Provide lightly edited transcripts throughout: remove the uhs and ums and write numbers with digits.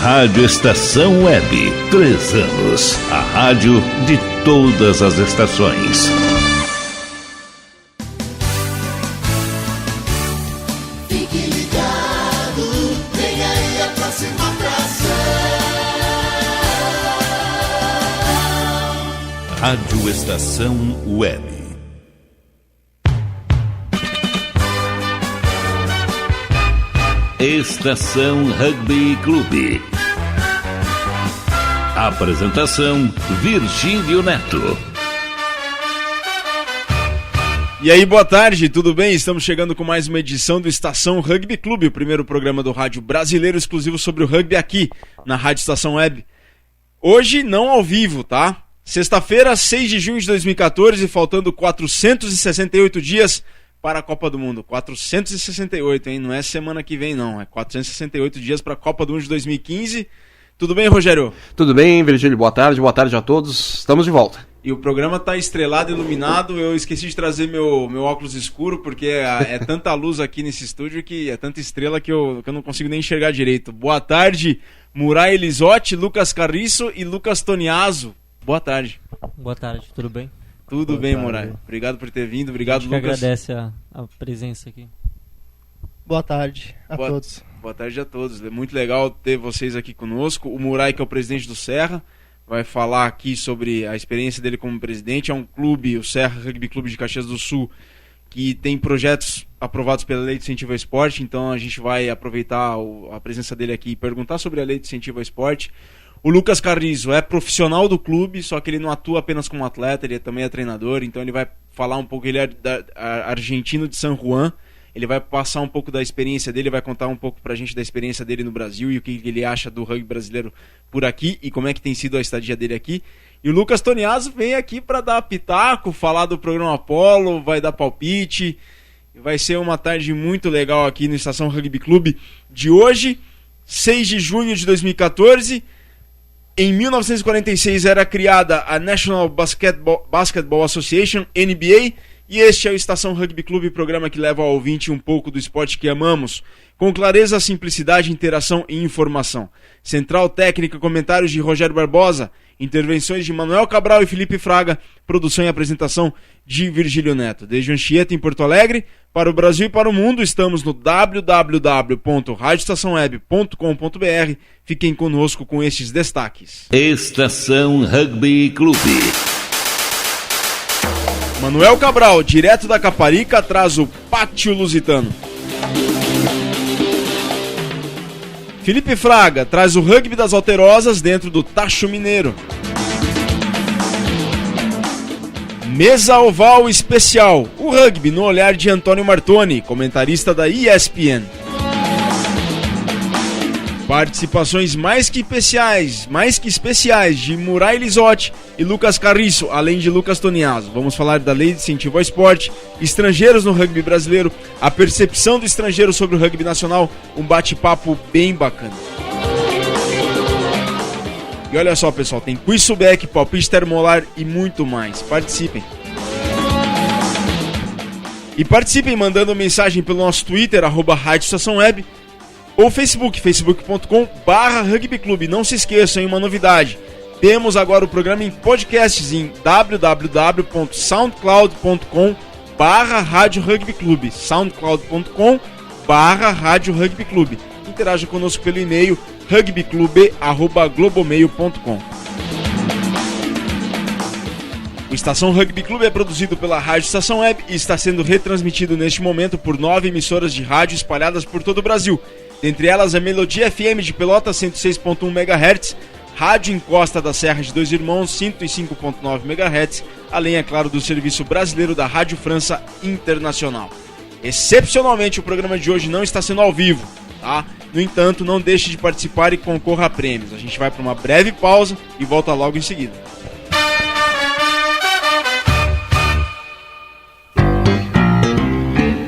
Rádio Estação Web, 3 anos. A rádio de todas as estações. Fique ligado, vem aí a próxima atração. Rádio Estação Web. Estação Rugby Clube. Apresentação: Virgílio Neto. E aí, boa tarde, tudo bem? Estamos chegando com mais uma edição do Estação Rugby Clube, o primeiro programa do rádio brasileiro exclusivo sobre o rugby aqui na Rádio Estação Web. Hoje não ao vivo, tá? Sexta-feira, 6 de junho de 2014, faltando 468 dias para a Copa do Mundo. 468, hein? Não é semana que vem, não. É 468 dias para a Copa do Mundo de 2015. Tudo bem, Rogério? Tudo bem, Virgílio. Boa tarde a todos. Estamos de volta. E o programa tá estrelado, iluminado. Eu esqueci de trazer meu óculos escuro, porque é tanta luz aqui nesse estúdio, que é tanta estrela que eu não consigo nem enxergar direito. Boa tarde, Murai Elizotti, Lucas Carriço e Lucas Toniaso. Boa tarde. Boa tarde, tudo bem? Tudo Boa bem, tarde. Murai. Obrigado por ter vindo. Obrigado, Lucas. Lucas. Agradece a presença aqui. Boa tarde a todos. Boa tarde a todos. É muito legal ter vocês aqui conosco. O Murai, que é o presidente do Serra, vai falar aqui sobre a experiência dele como presidente. É um clube, o Serra Rugby Clube de Caxias do Sul, que tem projetos aprovados pela Lei de Incentivo ao Esporte. Então a gente vai aproveitar a presença dele aqui e perguntar sobre a Lei de Incentivo ao Esporte. O Lucas Carrizo é profissional do clube, só que ele não atua apenas como atleta, ele também é treinador, então ele vai falar um pouco, ele é argentino de San Juan, ele vai passar um pouco da experiência dele, vai contar um pouco pra gente da experiência dele no Brasil e o que ele acha do rugby brasileiro por aqui e como é que tem sido a estadia dele aqui. E o Lucas Toniaso vem aqui para dar pitaco, falar do programa Apollo, vai dar palpite, vai ser uma tarde muito legal aqui no Estação Rugby Clube de hoje, 6 de junho de 2014. Em 1946 era criada a National Basketball Association, NBA, e este é o Estação Rugby Clube, programa que leva ao ouvinte um pouco do esporte que amamos, com clareza, simplicidade, interação e informação. Central técnica, comentários de Rogério Barbosa, intervenções de Manuel Cabral e Felipe Fraga, produção e apresentação de Virgílio Neto. Desde Anchieta, em Porto Alegre, para o Brasil e para o mundo, estamos no www.radioestaçãoweb.com.br. Fiquem conosco com estes destaques. Estação Rugby Clube. Manuel Cabral, direto da Caparica, traz o Pátio Lusitano. Felipe Fraga traz o rugby das Alterosas dentro do Tacho Mineiro. Mesa Oval Especial, o rugby no olhar de Antônio Martoni, comentarista da ESPN. Participações mais que especiais de Murai Elizotti e Lucas Carriço, além de Lucas Toniaso. Vamos falar da Lei de Incentivo ao Esporte, estrangeiros no rugby brasileiro, a percepção do estrangeiro sobre o rugby nacional, um bate-papo bem bacana. E olha só, pessoal, tem quiz Subec, palpite termolar e muito mais. Participem. E participem mandando mensagem pelo nosso Twitter, @Rádio Estação Web, ou facebook.com/rugbyclube. Não se esqueçam, uma novidade. Temos agora o programa em podcasts em www.soundcloud.com/Rádio Rugby Clube. soundcloud.com/Rádio Rugby Clube. Interaja conosco pelo e-mail rugbyclube@globomail.com. O Estação Rugby Clube é produzido pela Rádio Estação Web e está sendo retransmitido neste momento por 9 emissoras de rádio espalhadas por todo o Brasil. Dentre elas a Melodia FM de Pelotas 106.1 MHz, Rádio Encosta da Serra de Dois Irmãos 105.9 MHz, além, é claro, do serviço brasileiro da Rádio França Internacional. Excepcionalmente, o programa de hoje não está sendo ao vivo, tá? No entanto, não deixe de participar e concorra a prêmios. A gente vai para uma breve pausa e volta logo em seguida.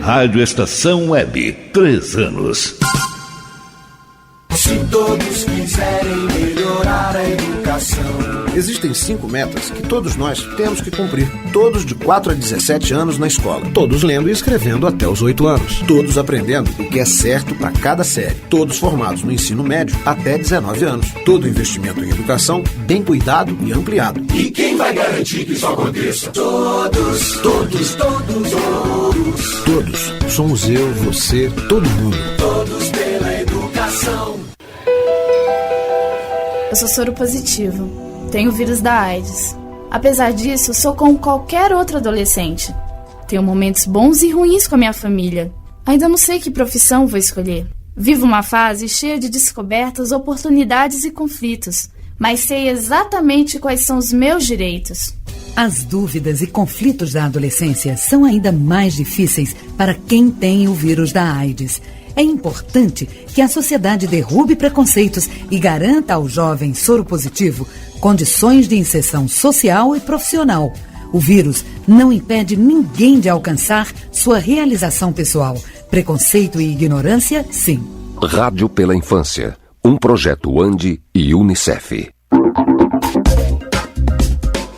Rádio Estação Web, 3 anos. Se todos quiserem melhorar a educação. Existem 5 metas que todos nós temos que cumprir. Todos de 4 a 17 anos na escola. Todos lendo e escrevendo até os 8 anos. Todos aprendendo o que é certo para cada série. Todos formados no ensino médio até 19 anos. Todo investimento em educação bem cuidado e ampliado. E quem vai garantir que isso aconteça? Todos, todos, todos, todos. Todos. Somos eu, você, todo mundo. Todos pela educação. Eu sou soro positivo. Tenho o vírus da AIDS. Apesar disso, sou como qualquer outro adolescente. Tenho momentos bons e ruins com a minha família. Ainda não sei que profissão vou escolher. Vivo uma fase cheia de descobertas, oportunidades e conflitos. Mas sei exatamente quais são os meus direitos. As dúvidas e conflitos da adolescência são ainda mais difíceis para quem tem o vírus da AIDS. É importante que a sociedade derrube preconceitos e garanta ao jovem soropositivo condições de inserção social e profissional. O vírus não impede ninguém de alcançar sua realização pessoal. Preconceito e ignorância, sim. Rádio pela Infância, um projeto ANDI e Unicef.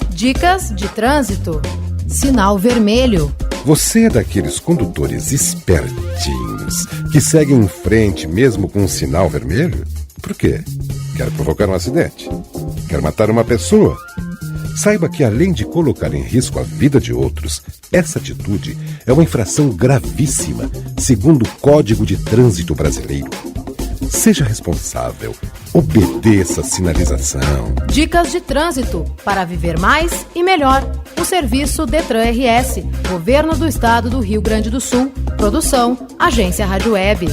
Dicas de trânsito. Sinal vermelho. Você é daqueles condutores espertinhos que seguem em frente mesmo com um sinal vermelho? Por quê? Quer provocar um acidente? Quer matar uma pessoa? Saiba que, além de colocar em risco a vida de outros, essa atitude é uma infração gravíssima, segundo o Código de Trânsito Brasileiro. Seja responsável. Obedeça a sinalização. Dicas de trânsito para viver mais e melhor. O serviço Detran RS, Governo do Estado do Rio Grande do Sul. Produção, Agência Rádio Web.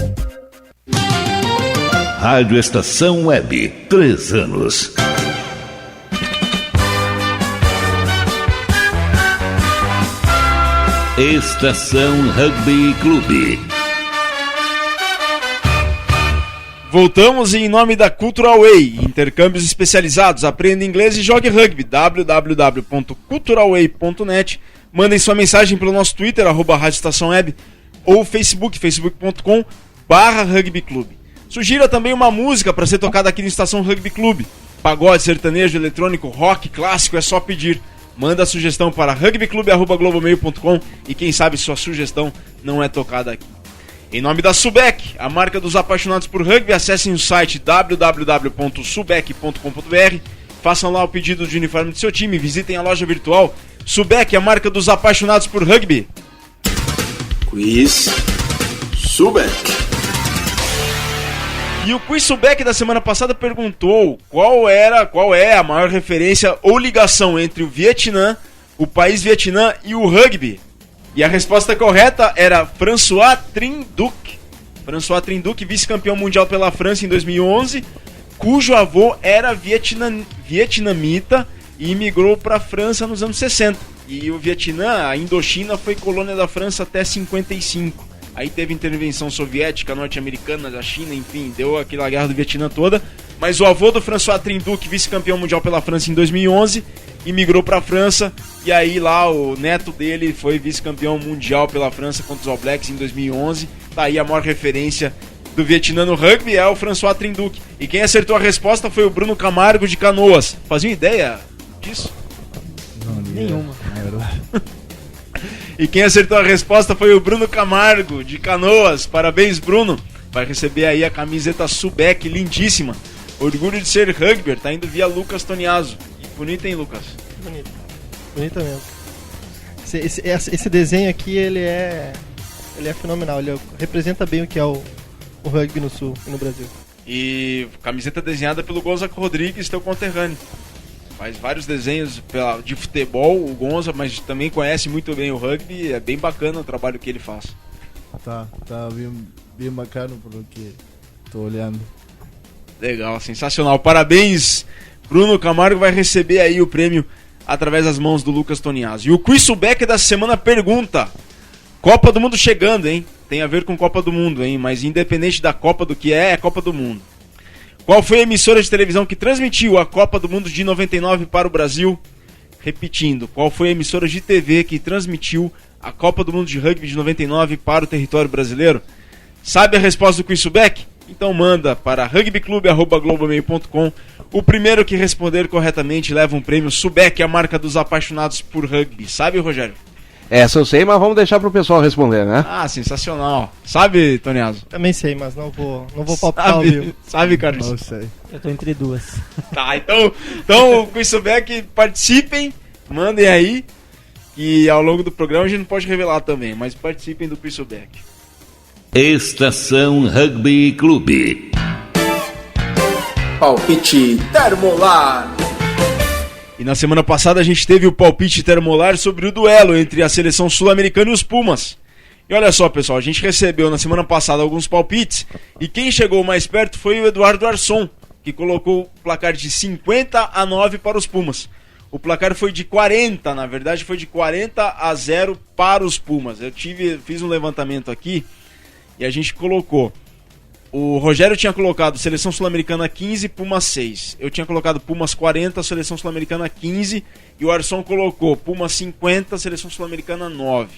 Rádio Estação Web, 3 anos. Estação Rugby Clube. Voltamos em nome da Cultural Way, intercâmbios especializados, aprenda inglês e jogue rugby, www.culturalway.net. Mandem sua mensagem pelo nosso Twitter, @Rádio Estação Web, ou Facebook, facebook.com/rugbyclube. Sugira também uma música para ser tocada aqui no Estação Rugby Clube. Pagode, sertanejo, eletrônico, rock, clássico, é só pedir. Manda a sugestão para rugbyclube@globomail.com e quem sabe sua sugestão não é tocada aqui. Em nome da Subec, a marca dos apaixonados por rugby, acessem o site www.subec.com.br, façam lá o pedido de uniforme do seu time, visitem a loja virtual. Subec, a marca dos apaixonados por rugby. Quiz Subec. E o Quiz Subec da semana passada perguntou qual é a maior referência ou ligação entre o Vietnã, o país Vietnã e o rugby. E a resposta correta era François Trinduc. François Trinduc, vice-campeão mundial pela França em 2011, cujo avô era vietnamita e imigrou para a França nos anos 60. E o Vietnã, a Indochina, foi colônia da França até 55. Aí teve intervenção soviética, norte-americana, da China, enfim, deu aquela guerra do Vietnã toda. Mas o avô do François Trinduc, vice-campeão mundial pela França em 2011, imigrou para a França. E aí lá o neto dele foi vice-campeão mundial pela França contra os All Blacks em 2011. Tá aí a maior referência do Vietnã no rugby, é o François Trinduc. E quem acertou a resposta foi o Bruno Camargo de Canoas. Fazia ideia disso? Nenhuma. E quem acertou a resposta foi o Bruno Camargo, de Canoas. Parabéns, Bruno. Vai receber aí a camiseta Subec, lindíssima. Orgulho de ser rugby, tá indo via Lucas Toniaso. E bonito, hein, Lucas? Bonito. Bonito mesmo. Esse desenho aqui, ele é fenomenal. Ele representa bem o que é o rugby no Sul e no Brasil. E camiseta desenhada pelo Gonza Rodrigues, teu conterrâneo. Faz vários desenhos de futebol, o Gonza, mas também conhece muito bem o rugby. É bem bacana o trabalho que ele faz. Tá bem bacana pelo que tô olhando. Legal, sensacional. Parabéns, Bruno Camargo vai receber aí o prêmio através das mãos do Lucas Toniaso. E o Quiz Subec da semana pergunta: Copa do Mundo chegando, hein? Tem a ver com Copa do Mundo, hein? Mas independente da Copa do que é Copa do Mundo. Qual foi a emissora de televisão que transmitiu a Copa do Mundo de 99 para o Brasil? Repetindo, qual foi a emissora de TV que transmitiu a Copa do Mundo de Rugby de 99 para o território brasileiro? Sabe a resposta do Quiz Subec? Então manda para rugbyclub@globomail.com. O primeiro que responder corretamente leva um prêmio Subec, a marca dos apaixonados por rugby. Sabe, Rogério? Essa eu sei, mas vamos deixar pro pessoal responder, né? Ah, sensacional. Sabe, Toniazo? Também sei, mas não vou palpitar ao vivo. Sabe, Carlos? Não sei. Eu tô entre duas. Tá, então com isso, Subec, participem, mandem aí. E ao longo do programa a gente não pode revelar também, mas participem do Quiz Subec. Estação Rugby Clube. Palpite Termolar. E na semana passada a gente teve o palpite termolar sobre o duelo entre a seleção sul-americana e os Pumas. E olha só, pessoal, a gente recebeu na semana passada alguns palpites e quem chegou mais perto foi o Eduardo Arson, que colocou o placar de 50-9 para os Pumas. O placar foi de 40, na verdade foi de 40-0 para os Pumas. Fiz um levantamento aqui e a gente colocou. O Rogério tinha colocado Seleção Sul-Americana 15, Pumas 6. Eu tinha colocado Pumas 40, Seleção Sul-Americana 15. E o Arson colocou Pumas 50, Seleção Sul-Americana 9.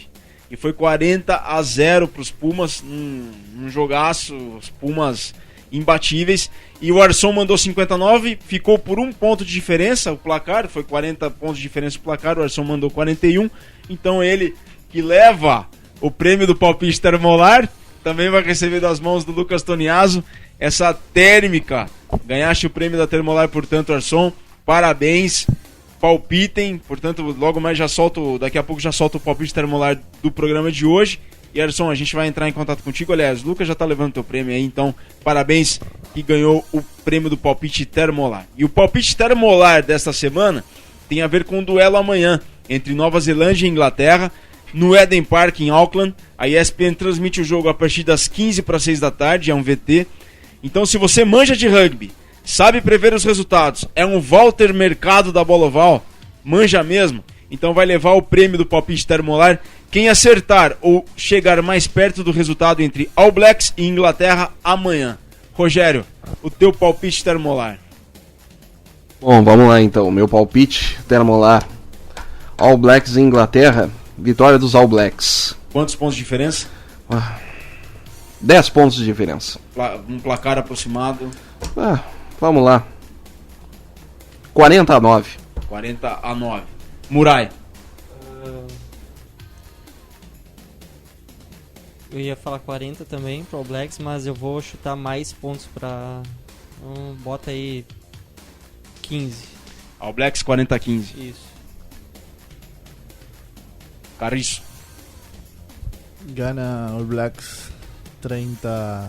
E foi 40-0 para os Pumas, num jogaço, os Pumas imbatíveis. E o Arson mandou 59, ficou por 1 ponto de diferença o placar, foi 40 pontos de diferença o placar, o Arson mandou 41. Então ele, que leva o prêmio do palpite termolar, também vai receber das mãos do Lucas Toniazo essa térmica. Ganhaste o prêmio da Termolar, portanto, Arson. Parabéns. Palpitem. Portanto, logo mais daqui a pouco já solto o palpite termolar do programa de hoje. E Arson, a gente vai entrar em contato contigo. Aliás, o Lucas já tá levando teu prêmio aí, então parabéns que ganhou o prêmio do palpite termolar. E o palpite termolar desta semana tem a ver com o duelo amanhã entre Nova Zelândia e Inglaterra. No Eden Park, em Auckland. A ESPN transmite o jogo a partir das 15 para 6 da tarde, é um VT. Então, se você manja de rugby, sabe prever os resultados, é um Walter Mercado da Bola Oval, manja mesmo, então vai levar o prêmio do palpite termolar. Quem acertar ou chegar mais perto do resultado entre All Blacks e Inglaterra amanhã. Rogério, o teu palpite termolar. Bom, vamos lá então. Meu palpite termolar. All Blacks e Inglaterra. Vitória dos All Blacks. Quantos pontos de diferença? 10 pontos de diferença. Um placar aproximado. Vamos lá. 40-9. 40-9. Murai. Eu ia falar 40 também pro All Blacks, mas eu vou chutar mais pontos pra... bota aí 15. All Blacks 40-15. Isso. Carriço. Gana All Blacks 30-21.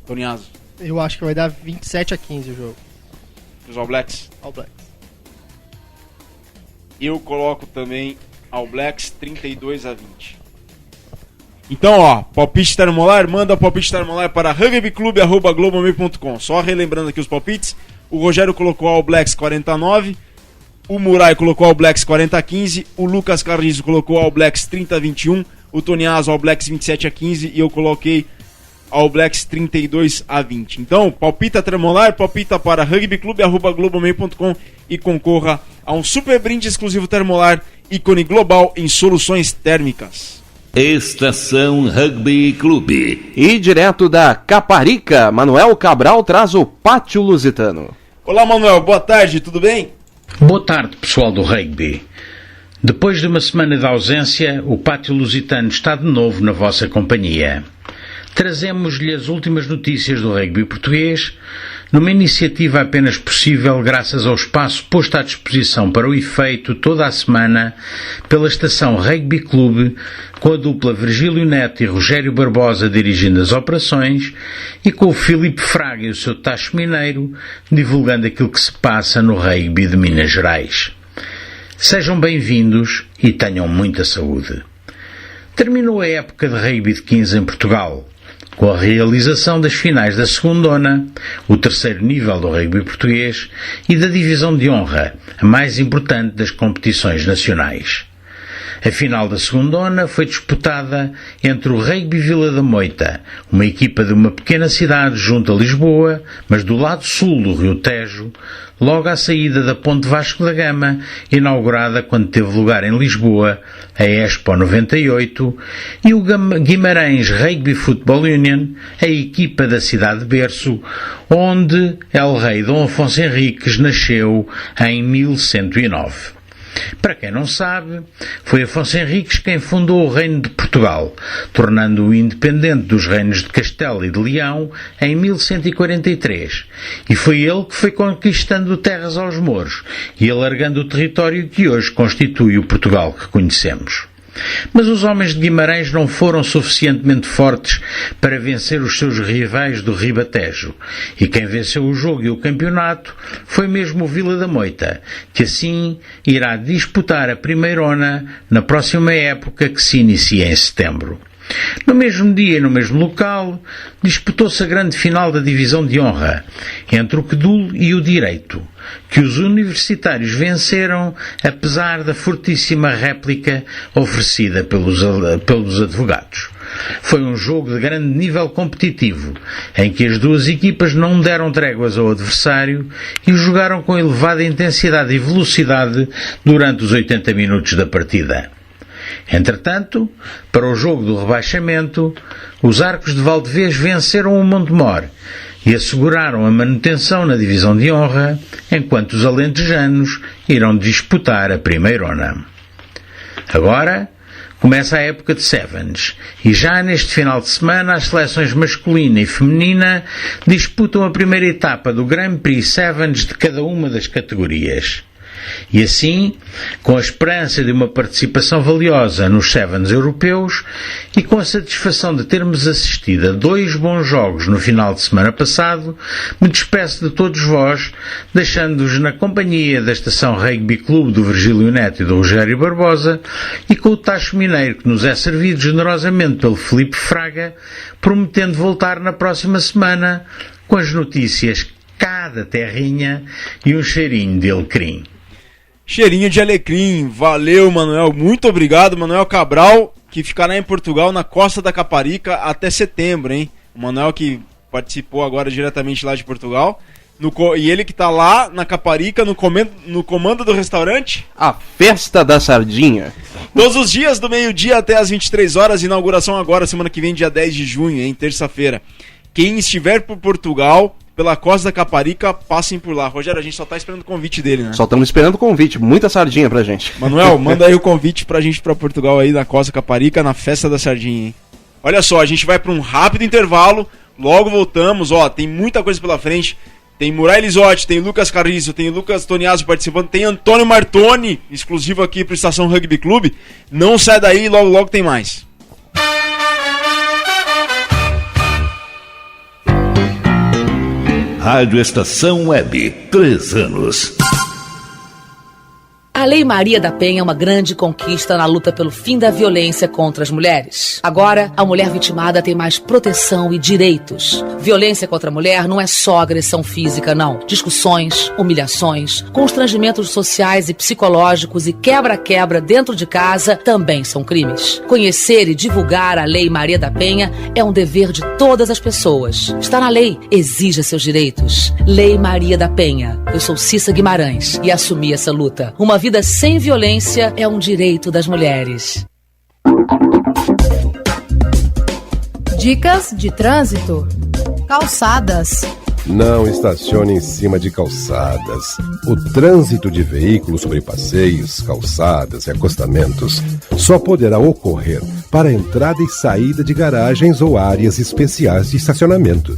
Toniazo. Eu acho que vai dar 27-15 o jogo. Os All Blacks? All Blacks. Eu coloco também All Blacks 32-20. Então, ó, palpite termolar, manda palpite termolar para rugbyclub@globomail.com. Só relembrando aqui os palpites. O Rogério colocou All Blacks 49, o Murai colocou All Blacks 40-15, o Lucas Carrizo colocou All Blacks 30-21, o Toniazo All Blacks 27-15 e eu coloquei All Blacks 32-20. Então, palpita termolar, palpita para rugbyclub@globomail.com e concorra a um super brinde exclusivo termolar, ícone global em soluções térmicas. Estação Rugby Clube. E direto da Caparica, Manuel Cabral traz o Pátio Lusitano. Olá, Manuel, boa tarde, tudo bem? Boa tarde, pessoal do rugby. Depois de uma semana de ausência, o Pátio Lusitano está de novo na vossa companhia. Trazemos-lhe as últimas notícias do rugby português, numa iniciativa apenas possível graças ao espaço posto à disposição para o efeito toda a semana pela estação Rugby Clube, com a dupla Virgílio Neto e Rogério Barbosa dirigindo as operações e com o Filipe Fraga e o seu tacho mineiro divulgando aquilo que se passa no rugby de Minas Gerais. Sejam bem-vindos e tenham muita saúde. Terminou a época de rugby de 15 em Portugal, com a realização das finais da Segundona, o terceiro nível do rugby português, e da Divisão de Honra, a mais importante das competições nacionais. A final da segundona foi disputada entre o Rugby Vila da Moita, uma equipa de uma pequena cidade junto a Lisboa, mas do lado sul do Rio Tejo, logo à saída da Ponte Vasco da Gama, inaugurada quando teve lugar em Lisboa a Expo 98, e o Guimarães Rugby Football Union, a equipa da cidade de berço, onde El Rei Dom Afonso Henriques nasceu em 1109. Para quem não sabe, foi Afonso Henriques quem fundou o Reino de Portugal, tornando-o independente dos reinos de Castela e de Leão em 1143, e foi ele que foi conquistando terras aos mouros e alargando o território que hoje constitui o Portugal que conhecemos. Mas os homens de Guimarães não foram suficientemente fortes para vencer os seus rivais do Ribatejo, e quem venceu o jogo e o campeonato foi mesmo o Vila da Moita, que assim irá disputar a primeirona na próxima época que se inicia em setembro. No mesmo dia e no mesmo local, disputou-se a grande final da divisão de honra, entre o Quedul e o Direito, que os universitários venceram apesar da fortíssima réplica oferecida pelos advogados. Foi um jogo de grande nível competitivo, em que as duas equipas não deram tréguas ao adversário e jogaram com elevada intensidade e velocidade durante os 80 minutos da partida. Entretanto, para o jogo do rebaixamento, os Arcos de Valdevez venceram o Montemor e asseguraram a manutenção na divisão de honra, enquanto os alentejanos irão disputar a primeirona. Agora começa a época de Sevens, e já neste final de semana as seleções masculina e feminina disputam a primeira etapa do Grand Prix Sevens de cada uma das categorias. E assim, com a esperança de uma participação valiosa nos Sevens europeus e com a satisfação de termos assistido a 2 bons jogos no final de semana passado, me despeço de todos vós, deixando-vos na companhia da Estação Rugby Clube do Virgílio Neto e do Rogério Barbosa e com o tacho mineiro que nos é servido generosamente pelo Filipe Fraga, prometendo voltar na próxima semana com as notícias cá da terrinha e um cheirinho de alecrim. Cheirinho de alecrim, valeu Manuel, muito obrigado Manuel Cabral, que ficará em Portugal na Costa da Caparica até setembro, hein? O Manuel que participou agora diretamente lá de Portugal, e ele que tá lá na Caparica no comando do restaurante A Festa da Sardinha. Todos os dias do meio-dia até as 23 horas, inauguração agora, semana que vem, dia 10 de junho, hein? Terça-feira. Quem estiver por Portugal, pela Costa da Caparica, passem por lá. Rogério, a gente só tá esperando o convite dele, né? Só estamos esperando o convite, muita sardinha pra gente. Manuel, manda aí o convite pra gente ir pra Portugal aí na Costa da Caparica, na Festa da Sardinha, hein? Olha só, a gente vai pra um rápido intervalo, logo voltamos, ó, tem muita coisa pela frente. Tem Muray Lisotti, tem Lucas Carrizo, tem Lucas Toniazzo participando, tem Antônio Martoni, exclusivo aqui pro Estação Rugby Clube. Não sai daí, logo tem mais. Rádio Estação Web, 3 anos. A Lei Maria da Penha é uma grande conquista na luta pelo fim da violência contra as mulheres. Agora, a mulher vitimada tem mais proteção e direitos. Violência contra a mulher não é só agressão física, não. Discussões, humilhações, constrangimentos sociais e psicológicos e quebra-quebra dentro de casa também são crimes. Conhecer e divulgar a Lei Maria da Penha é um dever de todas as pessoas. Está na lei, exija seus direitos. Lei Maria da Penha. Eu sou Cissa Guimarães e assumi essa luta. Uma vida sem violência é um direito das mulheres. Dicas de trânsito. Calçadas. Não estacione em cima de calçadas. O trânsito de veículos sobre passeios, calçadas e acostamentos só poderá ocorrer para entrada e saída de garagens ou áreas especiais de estacionamento.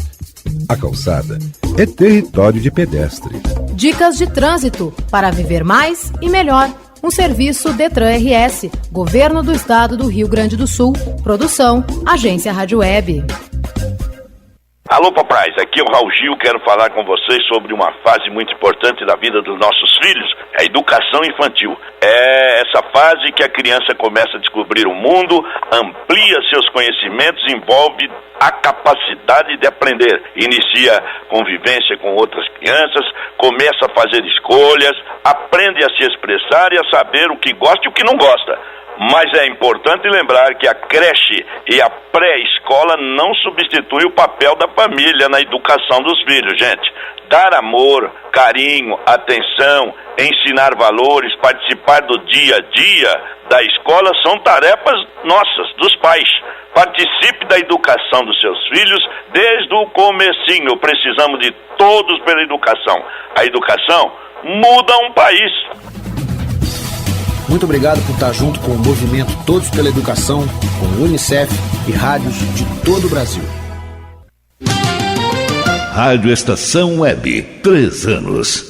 A calçada é território de pedestre. Dicas de trânsito para viver mais e melhor. Um serviço Detran RS, Governo do Estado do Rio Grande do Sul. Produção, Agência Rádio Web. Alô, papais, aqui é o Raul Gil, quero falar com vocês sobre uma fase muito importante da vida dos nossos filhos, a educação infantil. É essa fase que a criança começa a descobrir o mundo, amplia seus conhecimentos, envolve a capacidade de aprender, inicia convivência com outras crianças, começa a fazer escolhas, aprende a se expressar e a saber o que gosta e o que não gosta. Mas é importante lembrar que a creche e a pré-escola não substituem o papel da família na educação dos filhos, gente. Dar amor, carinho, atenção, ensinar valores, participar do dia a dia da escola são tarefas nossas, dos pais. Participe da educação dos seus filhos desde o comecinho. Precisamos de todos pela educação. A educação muda um país. Muito obrigado por estar junto com o movimento Todos pela Educação, com o Unicef e rádios de todo o Brasil. Rádio Estação Web, 3 anos.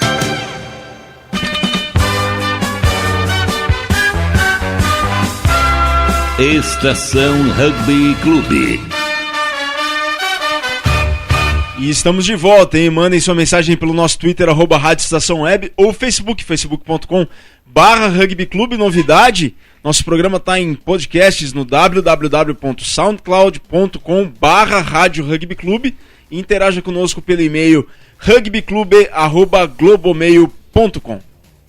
Estação Rugby Clube. E estamos de volta, hein? Mandem sua mensagem pelo nosso Twitter, @Rádio Estação Web, ou Facebook, facebook.com/rugbyclube. Novidade, nosso programa está em podcasts no www.soundcloud.com/Rádio Rugby Clube. E interaja conosco pelo e-mail rugbyclube@globomail.com.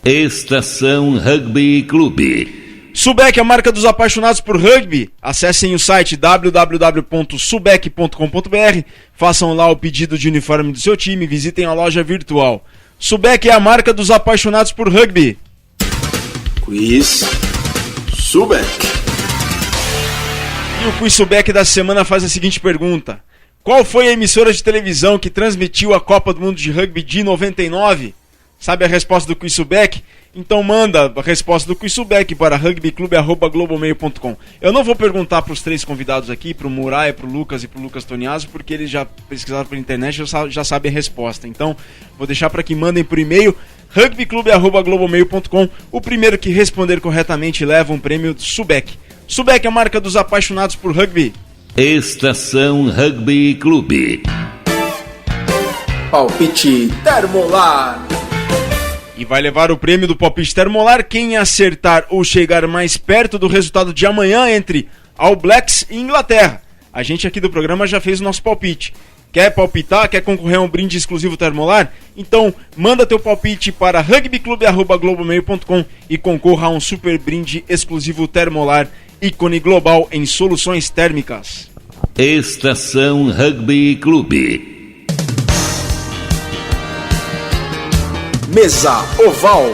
Estação Rugby Clube. Subec, a marca dos apaixonados por rugby. Acessem o site www.subec.com.br, façam lá o pedido de uniforme do seu time, visitem a loja virtual. Subec é a marca dos apaixonados por rugby. Quiz Subec. E o Quiz Subec da semana faz a seguinte pergunta: qual foi a emissora de televisão que transmitiu a Copa do Mundo de Rugby de 99? Sabe a resposta do Quiz Subec? Então manda a resposta do Quiz Subec para rugbyclube@globomail.com. Eu não vou perguntar para os 3 convidados aqui, para o Murai, para o Lucas e para o Lucas Toniaso, porque eles já pesquisaram pela internet e já sabem a resposta. Então vou deixar para que mandem por e-mail rugbyclube@globomail.com. O primeiro que responder corretamente leva um prêmio do Subec. Subec é a marca dos apaixonados por rugby. Estação Rugby Clube. Palpite Termolar. E vai levar o prêmio do palpite termolar quem acertar ou chegar mais perto do resultado de amanhã entre All Blacks e Inglaterra. A gente aqui do programa já fez o nosso palpite. Quer palpitar? Quer concorrer a um brinde exclusivo termolar? Então manda teu palpite para rugbyclube@globomail.com e concorra a um super brinde exclusivo termolar, ícone global em soluções térmicas. Estação Rugby Clube. Mesa Oval.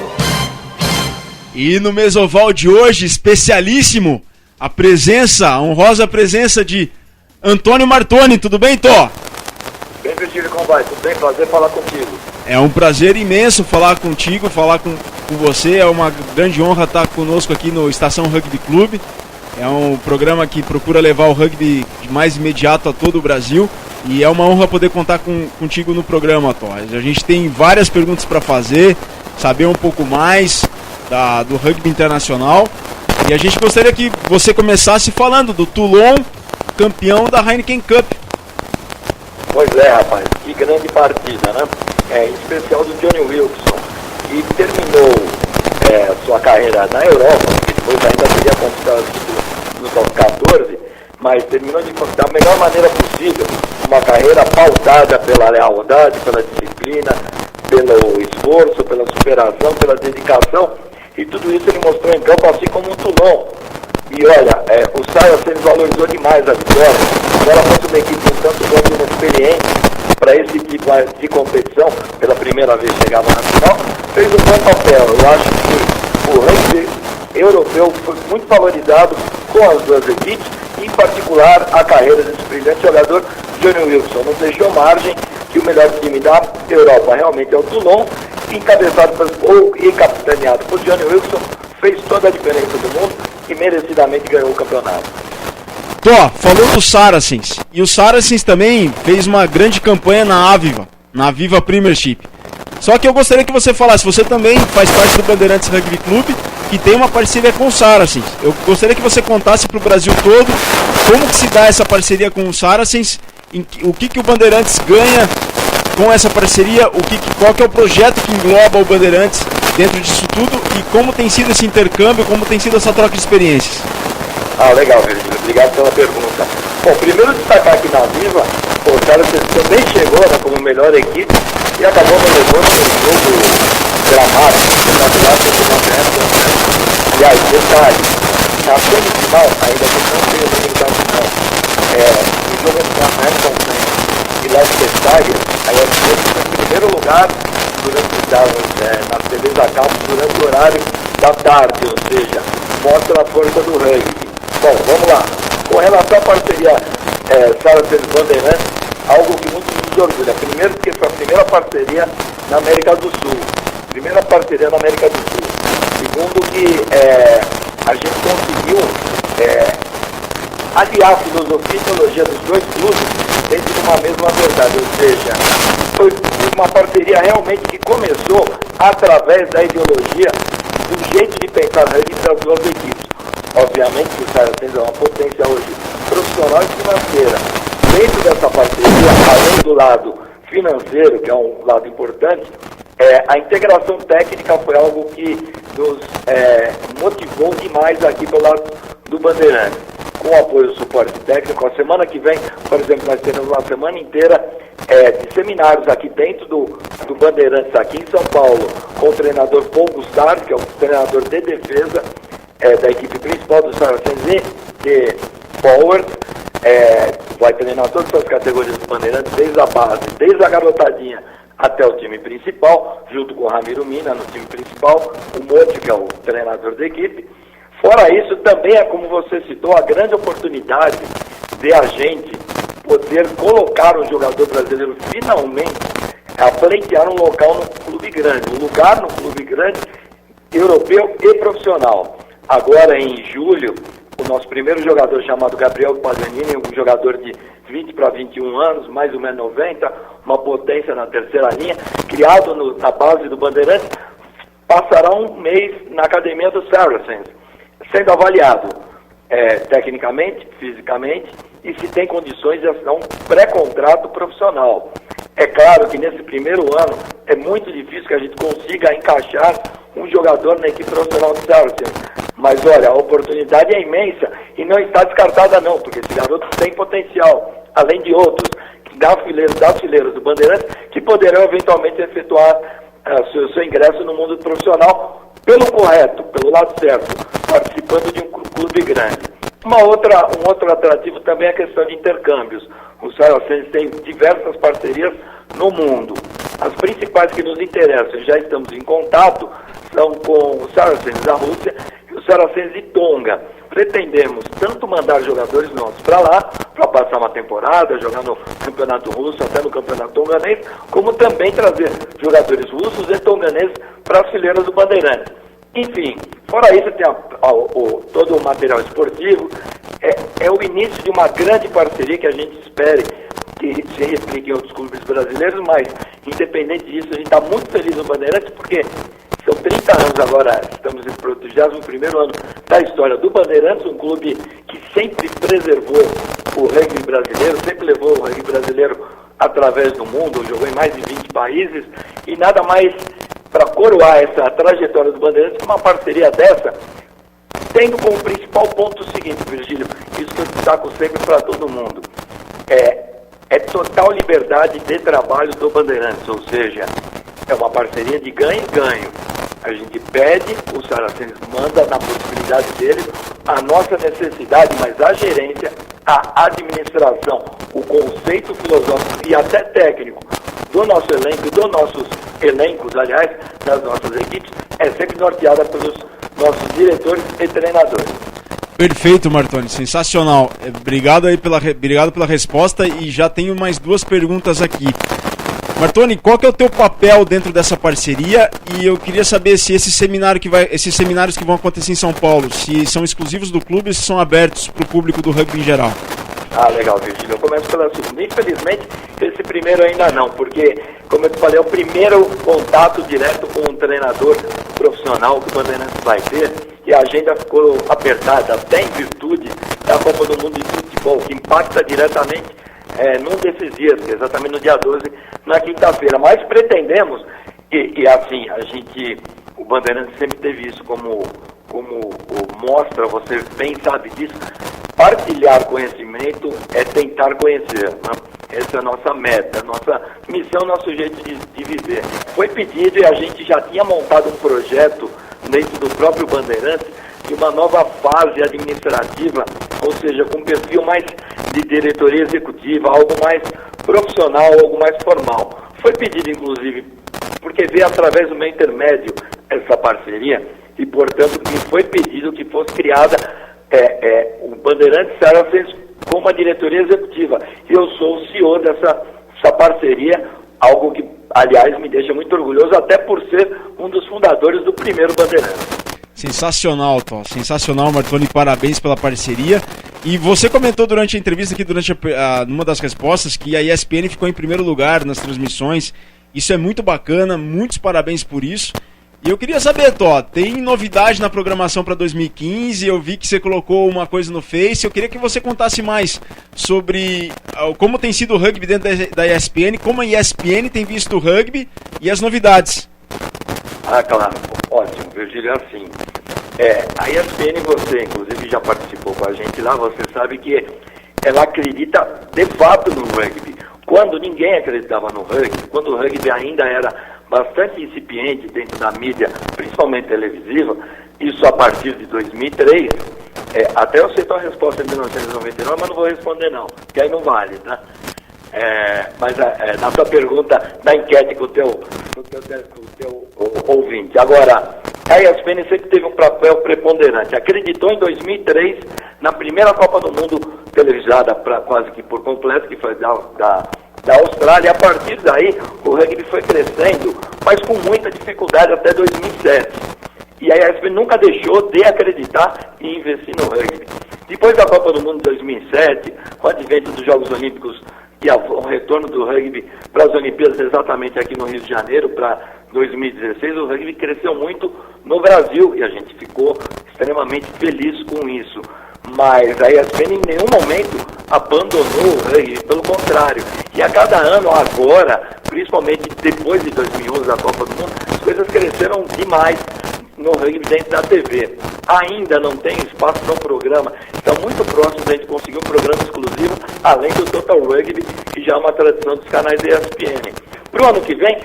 E no Mesa Oval de hoje, especialíssimo, a honrosa presença de Antônio Martoni. Tudo bem, Tó? Bem, Virgílio Combate, tudo bem? Prazer falar contigo. É um prazer imenso falar contigo, falar com você. É uma grande honra estar conosco aqui no Estação Rugby Clube. É um programa que procura levar o rugby de mais imediato a todo o Brasil. E é uma honra poder contar contigo no programa, Tó. A gente tem várias perguntas para fazer, saber um pouco mais do rugby internacional. E a gente gostaria que você começasse falando do Toulon, campeão da Heineken Cup. Pois é, rapaz, que grande partida, né? Em especial do Johnny Wilson, que terminou sua carreira na Europa, que depois ainda teria conquistado o título no top 14, mas terminou da melhor maneira possível, uma carreira pautada pela lealdade, pela disciplina, pelo esforço, pela superação, pela dedicação, e tudo isso ele mostrou em campo, assim como o Toulon. E olha, o Saracens valorizou demais a vitória. Ela fosse uma equipe com tanto quanto inexperiente para esse tipo de competição, pela primeira vez chegava na final, fez um bom papel. Eu acho que o rugby europeu foi muito valorizado com as duas equipes, em particular a carreira desse brilhante jogador Johnny Wilson. Não deixou margem que o melhor time da Europa realmente é o Toulon, encabeçado e capitaneado por Johnny Wilson, fez toda a diferença do mundo e merecidamente ganhou o campeonato. Tó, falou do Saracens. E o Saracens também fez uma grande campanha na Aviva Premiership. Só que eu gostaria que você falasse, você também faz parte do Bandeirantes Rugby Clube, que tem uma parceria com o Saracens. Eu gostaria que você contasse para o Brasil todo como que se dá essa parceria com o Saracens, o que o Bandeirantes ganha com essa parceria, qual que é o projeto que engloba o Bandeirantes dentro disso tudo e como tem sido esse intercâmbio, como tem sido essa troca de experiências. Legal, Virgílio. Obrigado pela pergunta. Bom, primeiro destacar aqui na Aviva, o Saracens também chegou como melhor equipe e acabou levando um jogo dramático. Aliás, detalhe, Na semifinal, ainda que não tenha o número da final, o jogo entre a Hamilton e Leicester Tigers, aí a gente foi em primeiro lugar nas TVs a cabo durante o horário da tarde, ou seja, mostra a força do rugby. Bom, vamos lá. Com relação à parceria Saracens-Bandeirantes, algo que muito nos orgulha. Primeiro, porque foi a primeira parceria na América do Sul. Segundo, que a gente conseguiu aliar a filosofia e ideologia dos dois clubes dentro de uma mesma verdade. Ou seja, foi uma parceria realmente que começou através da ideologia, do jeito de pensar rugby das duas equipes. Obviamente que o Saracens é uma potência hoje profissional e financeira. Dentro dessa parceria, além do lado financeiro, que é um lado importante, a integração técnica foi algo que nos motivou demais aqui pelo lado do Bandeirantes. Com o apoio do suporte técnico, a semana que vem, por exemplo, nós teremos uma semana inteira de seminários aqui dentro do Bandeirantes, aqui em São Paulo, com o treinador Paul Gustard, que é o treinador de defesa da equipe principal do Saracens de Forward, vai treinar todas as categorias do Bandeirantes, desde a base, desde a garotadinha até o time principal, junto com o Ramiro Mina no time principal, o Monte, que é o treinador da equipe. Fora isso, também é, como você citou, a grande oportunidade de a gente poder colocar um jogador brasileiro finalmente a pleitear um local no clube grande, um lugar no clube grande, europeu e profissional. Agora, em julho, o nosso primeiro jogador, chamado Gabriel Paganini, um jogador de 20 para 21 anos, mais ou menos 90, uma potência na terceira linha, criado na base do Bandeirantes, passará um mês na academia do Saracens, sendo avaliado tecnicamente, fisicamente, e se tem condições de assinar um pré-contrato profissional. É claro que nesse primeiro ano é muito difícil que a gente consiga encaixar um jogador na equipe profissional do Saracens. Mas olha, a oportunidade é imensa e não está descartada não, porque esse garoto tem potencial, além de outros das fileiras do Bandeirantes, que poderão eventualmente efetuar seu ingresso no mundo profissional pelo correto, pelo lado certo, participando de um clube grande. Um outro atrativo também é a questão de intercâmbios. O Saracens tem diversas parcerias no mundo. As principais que nos interessam, já estamos em contato, são com o Saracens da Rússia e o Saracens de Tonga. Pretendemos tanto mandar jogadores nossos para lá, para passar uma temporada, jogar no campeonato russo, até no campeonato tonganês, como também trazer jogadores russos e tonganeses para as fileiras do Bandeirantes. Enfim, fora isso, tem todo o material esportivo. É o início de uma grande parceria que a gente espere que se replique em outros clubes brasileiros, mas, independente disso, a gente está muito feliz no Bandeirantes, porque são 30 anos agora, estamos no 21º ano da história do Bandeirantes, um clube que sempre preservou o rugby brasileiro, sempre levou o rugby brasileiro através do mundo, jogou em mais de 20 países, e nada mais para coroar essa trajetória do Bandeirantes que uma parceria dessa, tendo como principal ponto o seguinte, Virgílio, isso que eu destaco sempre para todo mundo, é total liberdade de trabalho do Bandeirantes, ou seja, é uma parceria de ganho-ganho. A gente pede, o Saracens manda na possibilidade dele a nossa necessidade, mas a gerência, a administração, o conceito filosófico e até técnico do nosso elenco, dos nossos elencos, aliás, das nossas equipes, é sempre norteada pelos nossos diretores e treinadores. Perfeito, Martoni, sensacional. Obrigado pela resposta e já tenho mais duas perguntas aqui. Martoni, qual que é o teu papel dentro dessa parceria? E eu queria saber se esses seminários que vão acontecer em São Paulo, se são exclusivos do clube ou se são abertos para o público do rugby em geral. Ah, legal, Virgílio. Eu começo pela segunda. Infelizmente, esse primeiro ainda não, porque, como eu te falei, é o primeiro contato direto com um treinador profissional que o Bandeirantes vai ter, e a agenda ficou apertada, até em virtude da Copa do Mundo de Futebol, que impacta diretamente num desses dias, exatamente no dia 12, na quinta-feira. Mas pretendemos, e assim, o Bandeirantes sempre teve isso como mostra, você bem sabe disso, partilhar conhecimento é tentar conhecer, né? Essa é a nossa meta, a nossa missão, nosso jeito de viver. Foi pedido e a gente já tinha montado um projeto dentro do próprio Bandeirantes de uma nova fase administrativa, ou seja, com um perfil mais de diretoria executiva, algo mais profissional, algo mais formal. Foi pedido, inclusive, porque veio através do meu intermédio essa parceria, e, portanto, me foi pedido que fosse criada o Bandeirantes Saracens como a diretoria executiva. E eu sou o CEO dessa parceria, algo que, aliás, me deixa muito orgulhoso, até por ser um dos fundadores do primeiro Bandeirantes. Sensacional, Tó. Sensacional, Martoni. Parabéns pela parceria. E você comentou durante a entrevista aqui, numa das respostas, que a ESPN ficou em primeiro lugar nas transmissões. Isso é muito bacana, muitos parabéns por isso. E eu queria saber, Tó, tem novidade na programação para 2015? Eu vi que você colocou uma coisa no Face. Eu queria que você contasse mais sobre como tem sido o rugby dentro da ESPN, como a ESPN tem visto o rugby e as novidades. Ah, claro. Ótimo, Virgílio, assim. A ESPN, você inclusive já participou com a gente lá, você sabe que ela acredita de fato no rugby. Quando ninguém acreditava no rugby, quando o rugby ainda era bastante incipiente dentro da mídia, principalmente televisiva, isso a partir de 2003, até eu sei a resposta de 1999, mas não vou responder não, porque aí não vale, tá? Mas na sua pergunta, na enquete com o teu ouvinte. Agora, a ESPN sempre teve um papel preponderante. Acreditou em 2003, na primeira Copa do Mundo televisada quase que por completo, que foi da Austrália. A partir daí, o rugby foi crescendo, mas com muita dificuldade até 2007. E a ESPN nunca deixou de acreditar e investir no rugby. Depois da Copa do Mundo de 2007, com o advento dos Jogos Olímpicos e o retorno do rugby para as Olimpíadas exatamente aqui no Rio de Janeiro, para 2016, o rugby cresceu muito no Brasil e a gente ficou extremamente feliz com isso. Mas a ESPN em nenhum momento abandonou o rugby, pelo contrário. E a cada ano agora, principalmente depois de 2011, a Copa do Mundo, as coisas cresceram demais no rugby dentro da TV. Ainda não tem espaço para um programa. Estão muito próximos de a gente conseguir um programa exclusivo, além do Total Rugby, que já é uma tradição dos canais da ESPN. Para o ano que vem,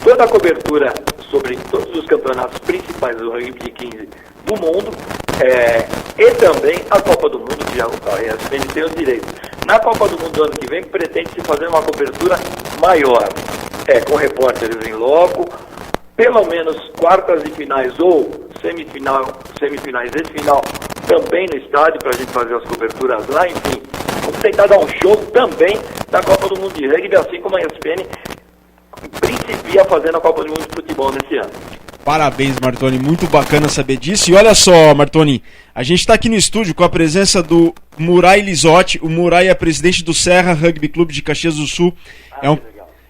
toda a cobertura sobre todos os campeonatos principais do rugby de 15 do mundo, e também a Copa do Mundo, que já a ESPN tem os direitos. Na Copa do Mundo do ano que vem, pretende-se fazer uma cobertura maior, com repórteres em loco, pelo menos quartas e finais ou semifinais e final também no estádio, para a gente fazer as coberturas lá, enfim. Vamos tentar dar um show também da Copa do Mundo de Rugby, assim como a ESPN principia fazendo a Copa do Mundo de Futebol nesse ano. Parabéns, Martoni, muito bacana saber disso. E olha só, Martoni, a gente está aqui no estúdio com a presença do Murai Lisotti. O Murai é presidente do Serra Rugby Clube de Caxias do Sul.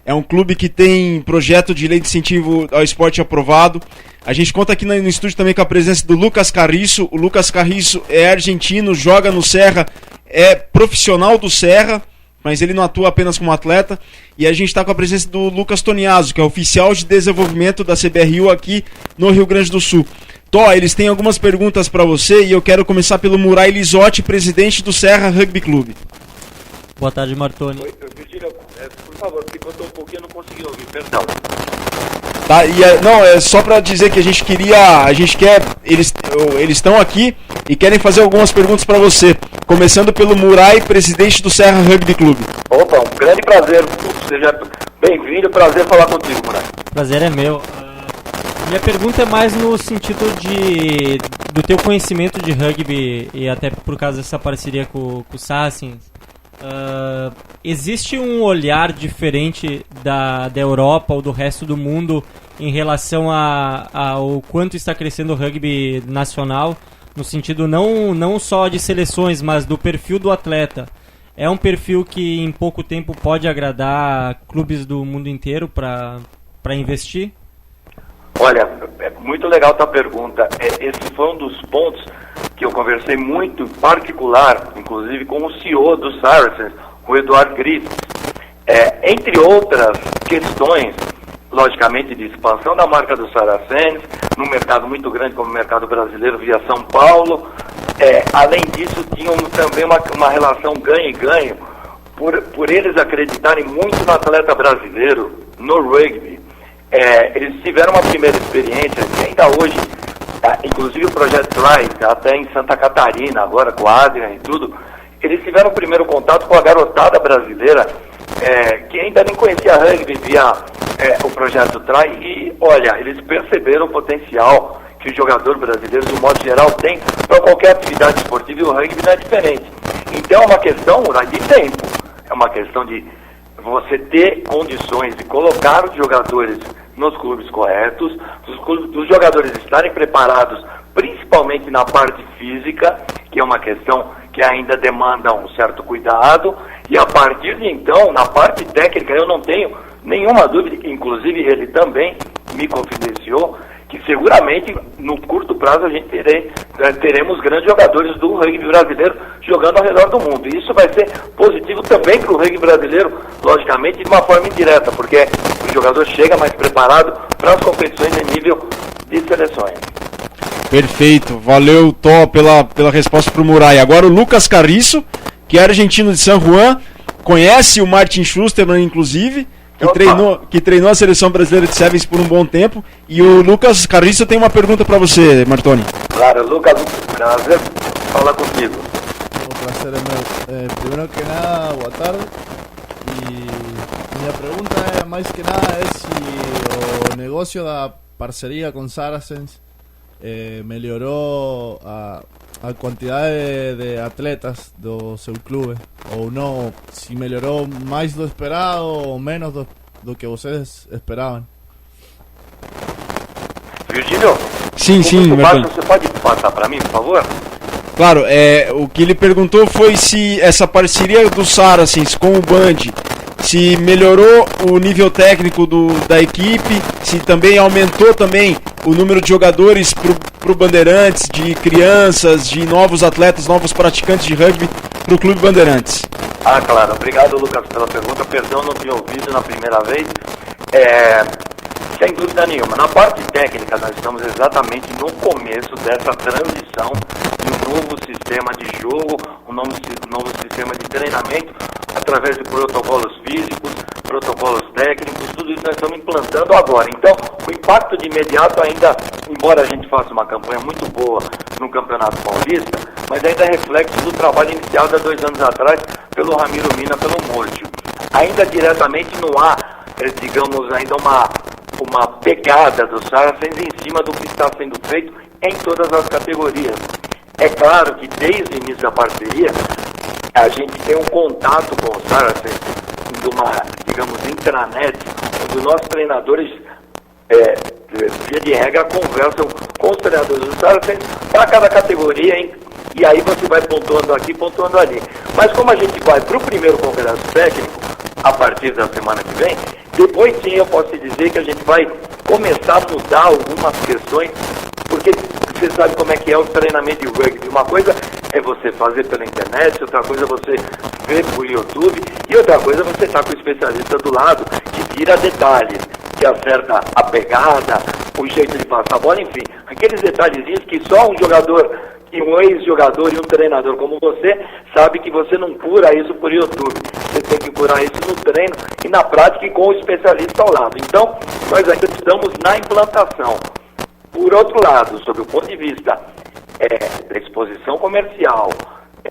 É um clube que tem projeto de lei de incentivo ao esporte aprovado. A gente conta aqui no estúdio também com a presença do Lucas Carriço. O Lucas Carriço é argentino, joga no Serra, é profissional do Serra, mas ele não atua apenas como atleta. E a gente está com a presença do Lucas Toniaso, que é oficial de desenvolvimento da CBRU aqui no Rio Grande do Sul. Tó, eles têm algumas perguntas para você e eu quero começar pelo Murai Lisotti, presidente do Serra Rugby Clube. Boa tarde, Martoni. Oi, Virgílio, por favor, se cortou um pouquinho, eu não consegui ouvir, perdão. Tá, é só para dizer que eles estão aqui e querem fazer algumas perguntas para você, começando pelo Murai, presidente do Serra Rugby Clube. Opa, um grande prazer, seja bem-vindo, prazer falar contigo, Murai. Prazer é meu. Minha pergunta é mais no sentido do teu conhecimento de rugby e até por causa dessa parceria com o Saracens. Existe um olhar diferente da Europa ou do resto do mundo em relação ao quanto está crescendo o rugby nacional, no sentido não só de seleções, mas do perfil do atleta? É um perfil que em pouco tempo pode agradar clubes do mundo inteiro para investir? Olha, é muito legal a tua pergunta. Esse foi um dos pontos que eu conversei muito em particular, inclusive com o CEO do Saracens, o Eduardo Griffiths. Entre outras questões, logicamente, de expansão da marca do Saracens, num mercado muito grande como o mercado brasileiro via São Paulo. Além disso, tinham também uma relação ganho-ganho por eles acreditarem muito no atleta brasileiro, no rugby. Eles tiveram uma primeira experiência, que ainda hoje inclusive o Projeto Try, até em Santa Catarina, agora com o Adrian e tudo, eles tiveram o primeiro contato com a garotada brasileira, que ainda nem conhecia rugby via o Projeto Try, e olha, eles perceberam o potencial que o jogador brasileiro, de um modo geral, tem para qualquer atividade esportiva, e o rugby não é diferente. Então é uma questão de tempo, é uma questão de você ter condições de colocar os jogadores nos clubes corretos, os jogadores estarem preparados, principalmente na parte física, que é uma questão que ainda demanda um certo cuidado, e a partir de então, na parte técnica, eu não tenho nenhuma dúvida, inclusive ele também me confidenciou, que seguramente no curto prazo a gente teremos grandes jogadores do rugby brasileiro jogando ao redor do mundo. E isso vai ser positivo também para o rugby brasileiro, logicamente, de uma forma indireta, porque o jogador chega mais preparado para as competições em nível de seleções. Perfeito, valeu Tó pela resposta para o Murai. Agora o Lucas Carriço, que é argentino de San Juan, conhece o Martin Schusterman, inclusive, que treinou a seleção brasileira de Sevens por um bom tempo. E o Lucas Carriço tem uma pergunta para você, Martoni. Claro, Lucas, prazer falar contigo. O prazer é meu. Primeiro que nada, boa tarde. E minha pergunta é, mais que nada, é se o negócio da parceria com Saracens melhorou a quantidade de atletas do seu clube, ou não, se melhorou mais do esperado ou menos do que vocês esperavam. Virgílio? Sim, você pode passar para mim, por favor? Claro, o que ele perguntou foi se essa parceria do Saracens com o Band, se melhorou o nível técnico da equipe, se também aumentou também o número de jogadores pro Bandeirantes, de crianças, de novos atletas, novos praticantes de rugby pro Clube Bandeirantes. Claro. Obrigado, Lucas, pela pergunta. Perdão, não tinha ouvido na primeira vez. Sem dúvida nenhuma. Na parte técnica, nós estamos exatamente no começo dessa transição de um novo sistema de jogo, um novo sistema de treinamento, através de protocolos físicos, protocolos técnicos, tudo isso nós estamos implantando agora. Então, o impacto de imediato ainda, embora a gente faça uma campanha muito boa no Campeonato Paulista, mas ainda é reflexo do trabalho iniciado há 2 anos atrás pelo Ramiro Mina, pelo Mórcio. Ainda diretamente não há, digamos, ainda uma pegada do Saracens em cima do que está sendo feito em todas as categorias. É claro que desde o início da parceria, a gente tem um contato com o Saracens, de uma, digamos, intranet, onde os nossos treinadores, via de regra, conversam com os treinadores do Saracens para cada categoria, hein? E aí você vai pontuando aqui, pontuando ali. Mas como a gente vai para o primeiro congresso técnico, a partir da semana que vem, depois sim eu posso te dizer que a gente vai começar a mudar algumas questões, porque você sabe como é que é o treinamento de rugby. Uma coisa é você fazer pela internet, outra coisa é você ver por YouTube, e outra coisa é você estar com o especialista do lado, que tira detalhes, que acerta a pegada, o jeito de passar a bola, enfim, aqueles detalhezinhos que só um jogador, e um ex-jogador e um treinador como você, sabe que você não cura isso por YouTube. Você tem que curar isso no treino e na prática e com o especialista ao lado. Então, nós ainda estamos na implantação. Por outro lado, sob o ponto de vista da exposição comercial,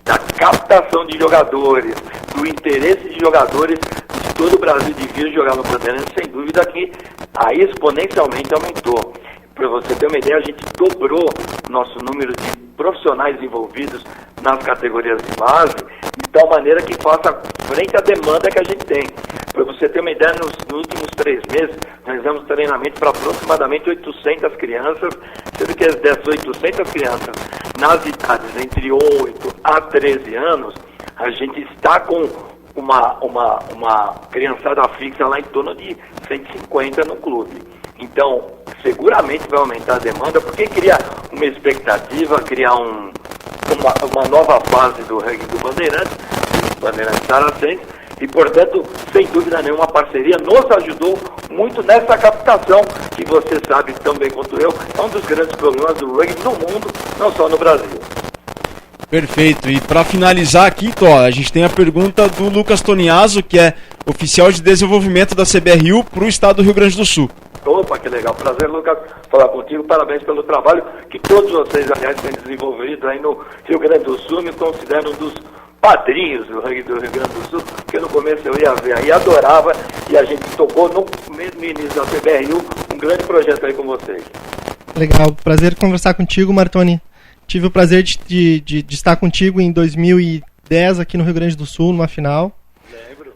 da captação de jogadores, do interesse de jogadores de todo o Brasil de vir jogar no Bandeirantes, sem dúvida que aí exponencialmente aumentou. Para você ter uma ideia, a gente dobrou nosso número de profissionais envolvidos nas categorias de base, de tal maneira que faça frente à demanda que a gente tem. Para você ter uma ideia, nos últimos 3 meses, nós damos treinamento para aproximadamente 800 crianças, sendo que dessas 800 crianças, nas idades entre 8 a 13 anos, a gente está com uma criançada fixa lá em torno de 150 no clube. Então, seguramente vai aumentar a demanda, porque cria uma expectativa, cria uma nova fase do rugby do Bandeirantes Saracens, e, portanto, sem dúvida nenhuma, a parceria nos ajudou muito nessa captação, que você sabe tão bem quanto eu, é um dos grandes problemas do rugby no mundo, não só no Brasil. Perfeito, e para finalizar aqui, Tó, a gente tem a pergunta do Lucas Toniaso, que é oficial de desenvolvimento da CBRU para o estado do Rio Grande do Sul. Opa, que legal. Prazer, Lucas, falar contigo. Parabéns pelo trabalho que todos vocês, aliás, têm desenvolvido aí no Rio Grande do Sul. Me considero um dos padrinhos do rugby do Rio Grande do Sul, porque no começo eu ia ver aí, adorava, e a gente tocou no início da CBRU um grande projeto aí com vocês. Legal, prazer conversar contigo, Martoni. Tive o prazer de estar contigo em 2010 aqui no Rio Grande do Sul, numa final. Lembro.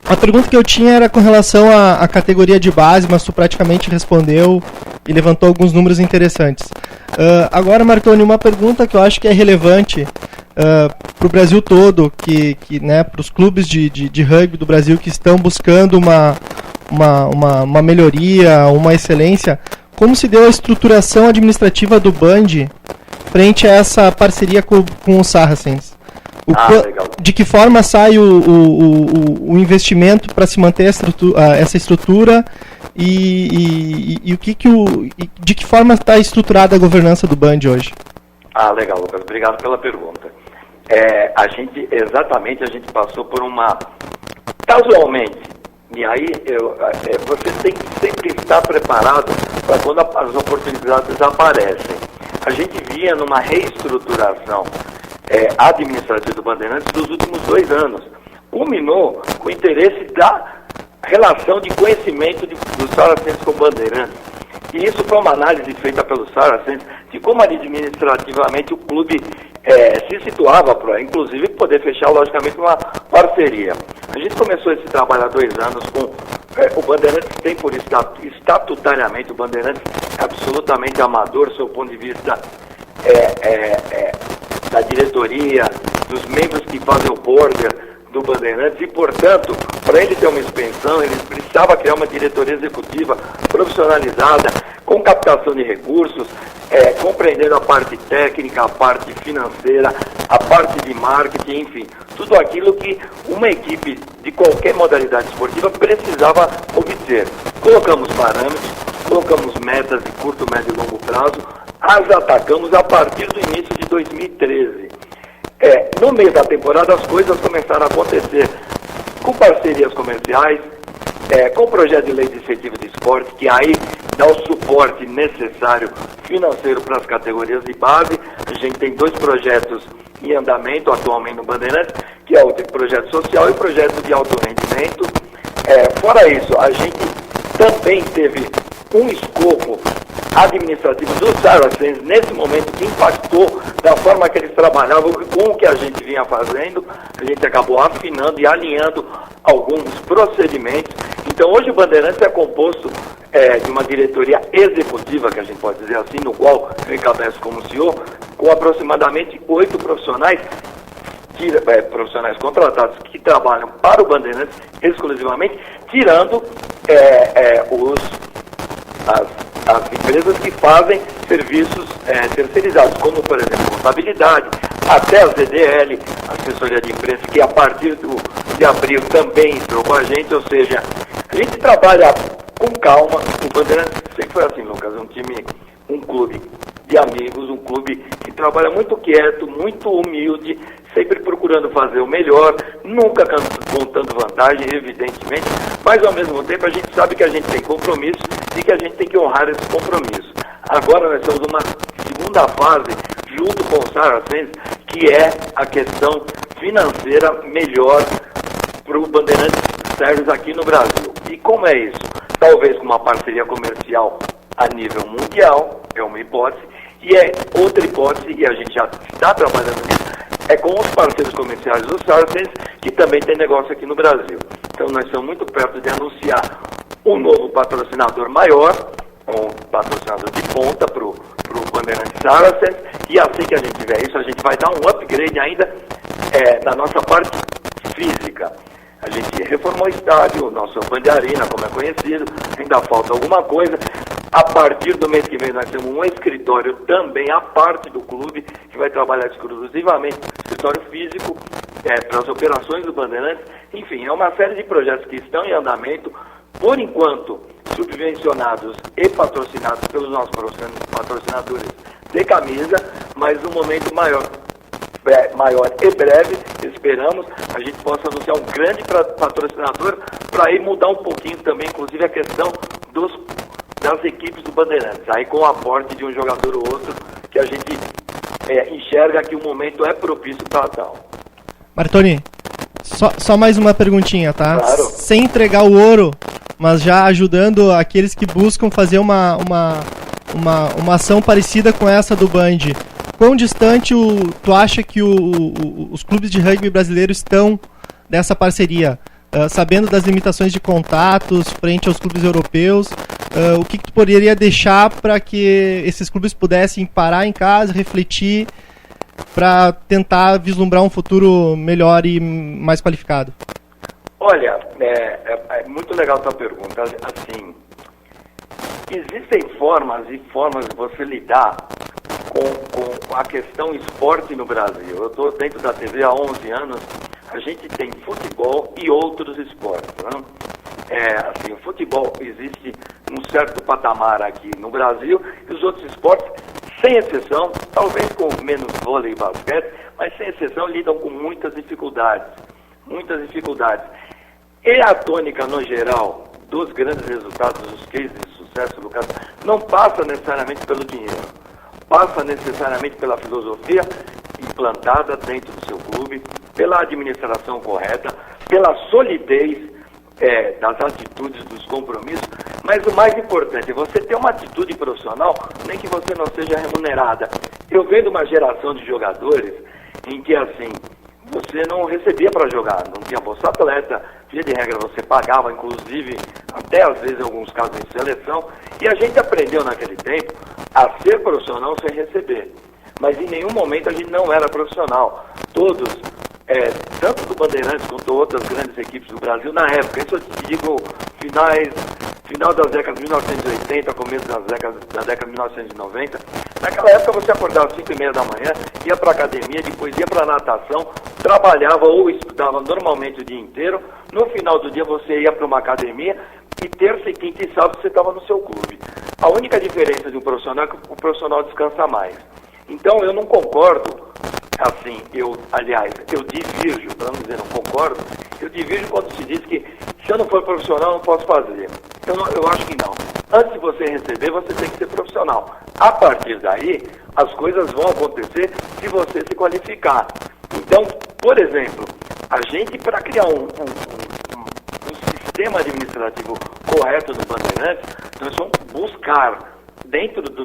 A pergunta que eu tinha era com relação à categoria de base, mas tu praticamente respondeu e levantou alguns números interessantes. Agora, Martoni, uma pergunta que eu acho que é relevante para o Brasil todo, né, para os clubes de rugby do Brasil que estão buscando uma melhoria, uma excelência. Como se deu a estruturação administrativa do Band frente a essa parceria com o Saracens? De que forma sai o investimento para se manter essa estrutura e de que forma está estruturada a governança do Band hoje? Legal, Lucas. Obrigado pela pergunta. A gente passou por uma... Casualmente, e aí você tem que sempre estar preparado para quando as oportunidades aparecem. A gente via numa reestruturação administrativa do Bandeirantes dos últimos 2 anos. Culminou com o interesse da relação de conhecimento dos Saracens com o Bandeirantes. E isso foi uma análise feita pelos Saracens de como administrativamente o clube se situava para, inclusive, poder fechar, logicamente, uma parceria. A gente começou esse trabalho há 2 anos com... o Bandeirantes tem por estatutariamente, o Bandeirantes é absolutamente amador, do seu ponto de vista da diretoria, dos membros que fazem o border do Bandeirantes, e, portanto, para ele ter uma expansão, ele precisava criar uma diretoria executiva profissionalizada, com captação de recursos, compreendendo a parte técnica, a parte financeira, a parte de marketing, enfim, tudo aquilo que uma equipe de qualquer modalidade esportiva precisava obter. Colocamos parâmetros, colocamos metas de curto, médio e longo prazo, as atacamos a partir do início de 2013. No meio da temporada as coisas começaram a acontecer com parcerias comerciais, com o projeto de lei de incentivo de esporte, que aí dá o suporte necessário financeiro para as categorias de base. A gente tem 2 projetos em andamento atualmente no Bandeirantes, que é o projeto social e o projeto de alto rendimento. Fora isso, a gente também teve um escopo administrativo dos Saracens nesse momento que impactou da forma que eles trabalhavam com o que a gente vinha fazendo. A gente acabou afinando e alinhando alguns procedimentos. Então hoje o Bandeirantes é composto de uma diretoria executiva, que a gente pode dizer assim, no qual eu encabeço como CEO, com aproximadamente 8 profissionais contratados que trabalham para o Bandeirantes exclusivamente, tirando as empresas que fazem serviços terceirizados, como, por exemplo, contabilidade, até a ZDL, assessoria de imprensa, que a partir de abril também entrou com a gente, ou seja, a gente trabalha com calma. O Bandeirantes sempre foi assim, Lucas, um clube de amigos, um clube que trabalha muito quieto, muito humilde, sempre procurando fazer o melhor, nunca contando vantagem, evidentemente, mas ao mesmo tempo a gente sabe que a gente tem compromisso e que a gente tem que honrar esse compromisso. Agora nós estamos numa segunda fase, junto com o Saracens, que é a questão financeira melhor para o Bandeirantes Sérios aqui no Brasil. E como é isso? Talvez com uma parceria comercial a nível mundial, é uma hipótese, e outra hipótese, e a gente já está trabalhando nisso, é com os parceiros comerciais do Saracens, que também tem negócio aqui no Brasil. Então nós estamos muito perto de anunciar um novo patrocinador maior, um patrocinador de ponta para o Bandeirantes Saracens, e assim que a gente tiver isso, a gente vai dar um upgrade ainda na nossa parte física. A gente reformou o estádio, o nosso Band Arena, como é conhecido, ainda falta alguma coisa. A partir do mês que vem nós temos um escritório também à parte do clube, que vai trabalhar exclusivamente escritório físico para as operações do Bandeirantes. Enfim, é uma série de projetos que estão em andamento, por enquanto subvencionados e patrocinados pelos nossos patrocinadores de camisa, mas no momento maior e breve, esperamos, a gente possa anunciar um grande patrocinador para aí mudar um pouquinho também, inclusive a questão das equipes do Bandeirantes, aí com o aporte de um jogador ou outro que a gente enxerga que o momento é propício para tal. Martoni, só mais uma perguntinha, tá? Claro. Sem entregar o ouro, mas já ajudando aqueles que buscam fazer uma ação parecida com essa do Band. Quão distante tu acha que os clubes de rugby brasileiros estão dessa parceria? Sabendo das limitações de contatos frente aos clubes europeus, o que tu poderia deixar para que esses clubes pudessem parar em casa, refletir, para tentar vislumbrar um futuro melhor e mais qualificado? Olha, é muito legal a tua pergunta. Assim, existem formas e formas de você lidar com a questão esporte no Brasil. Eu estou dentro da TV há 11 anos. A gente tem futebol e outros esportes, né? Assim, o futebol existe num certo patamar aqui no Brasil e os outros esportes, sem exceção, talvez com menos vôlei e basquete, mas sem exceção lidam com muitas dificuldades. E a tônica, no geral, dos grandes resultados, dos cases de sucesso, Lucas, não passa necessariamente pelo dinheiro, passa necessariamente pela filosofia implantada dentro do seu clube, pela administração correta, pela solidez das atitudes, dos compromissos, mas o mais importante é você ter uma atitude profissional, nem que você não seja remunerada. Eu venho de uma geração de jogadores em que, assim, você não recebia para jogar, não tinha bolsa atleta, via de regra você pagava, inclusive, até às vezes em alguns casos em seleção, e a gente aprendeu naquele tempo a ser profissional sem receber. Mas em nenhum momento a gente não era profissional. Todos, tanto do Bandeirantes quanto outras grandes equipes do Brasil, na época, isso eu te digo, final das décadas de 1980, começo da década de 1990, naquela época você acordava às 5h30 da manhã, ia para academia, depois ia para natação, trabalhava ou estudava normalmente o dia inteiro, no final do dia você ia para uma academia, e terça, e quinta e sábado você estava no seu clube. A única diferença de um profissional é que o profissional descansa mais. Então eu não concordo, assim, eu divirjo, para não dizer não concordo, eu divirjo quando se diz que se eu não for profissional eu não posso fazer. Eu acho que não. Antes de você receber, você tem que ser profissional. A partir daí, as coisas vão acontecer se você se qualificar. Então, por exemplo, a gente, para criar um sistema administrativo correto no Bandeirantes, nós vamos buscar, dentro da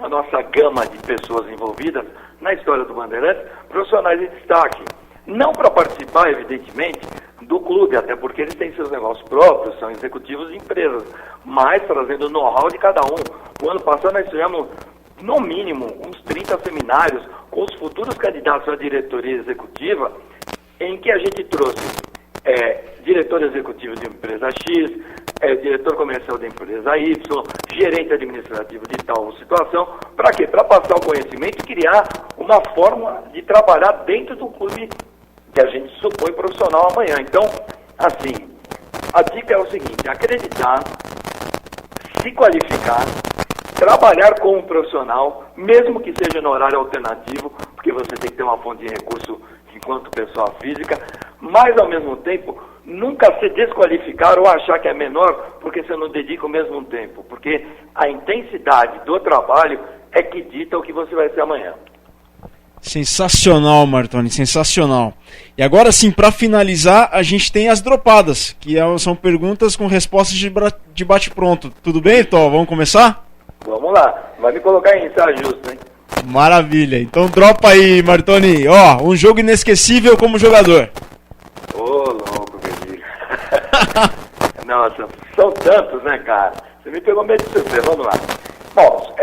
nossa gama de pessoas envolvidas na história do Bandeirantes, profissionais de destaque. Não para participar, evidentemente, do clube, até porque eles têm seus negócios próprios, são executivos de empresas, mas trazendo o know-how de cada um. O ano passado nós tivemos, no mínimo, uns 30 seminários com os futuros candidatos à diretoria executiva, em que a gente trouxe diretor executivo de uma empresa X, diretor comercial da empresa Y, gerente administrativo de tal situação. Para quê? Para passar o conhecimento e criar uma forma de trabalhar dentro do clube que a gente supõe profissional amanhã. Então, assim, a dica é o seguinte: acreditar, se qualificar, trabalhar como profissional, mesmo que seja no horário alternativo, porque você tem que ter uma fonte de recurso enquanto pessoa física, mas ao mesmo tempo nunca se desqualificar ou achar que é menor porque você não dedica o mesmo tempo, porque a intensidade do trabalho é que dita o que você vai ser amanhã. Sensacional, Martoni, sensacional. E agora sim, para finalizar, a gente tem as dropadas, que são perguntas com respostas de bate-pronto. Tudo bem, Tó? Vamos começar? Vamos lá, vai me colocar em ensaio justo, hein? Maravilha, então dropa aí, Martoni. Um jogo inesquecível como jogador. Ô, louco, Pedro. Nossa, são tantos, né, cara? Você me pegou meio de surpresa, vamos lá. Bom,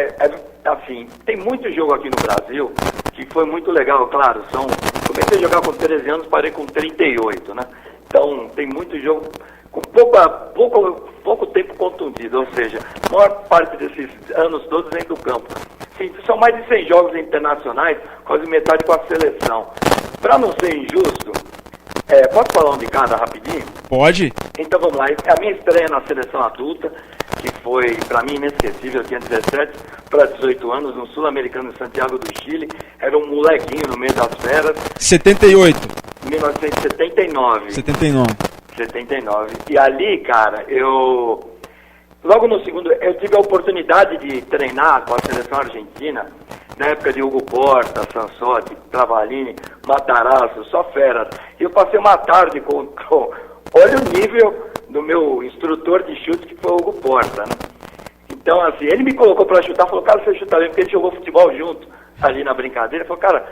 assim, tem muito jogo aqui no Brasil que foi muito legal, claro. Comecei a jogar com 13 anos, parei com 38, né? Então, tem muito jogo com pouco tempo contundido, ou seja, a maior parte desses anos todos dentro do campo. Sim, são mais de 100 jogos internacionais, quase metade com a seleção. Para não ser injusto, posso falar um de cada rapidinho? Pode. Então vamos lá, a minha estreia na seleção adulta, que foi para mim inesquecível, eu tinha 17 para 18 anos, no Sul-Americano de Santiago do Chile, era um molequinho no meio das feras. 78. 1979. 79. E ali, cara, eu Logo no segundo, eu tive a oportunidade de treinar com a seleção argentina, na época de Hugo Porta, Sansotti, Travalini, Matarazzo, só feras. E eu passei uma tarde com olha o nível do meu instrutor de chute, que foi o Hugo Porta, né? Então, assim, ele me colocou para chutar, falou, cara, você chuta bem, porque ele jogou futebol junto, ali na brincadeira. Ele falou, cara,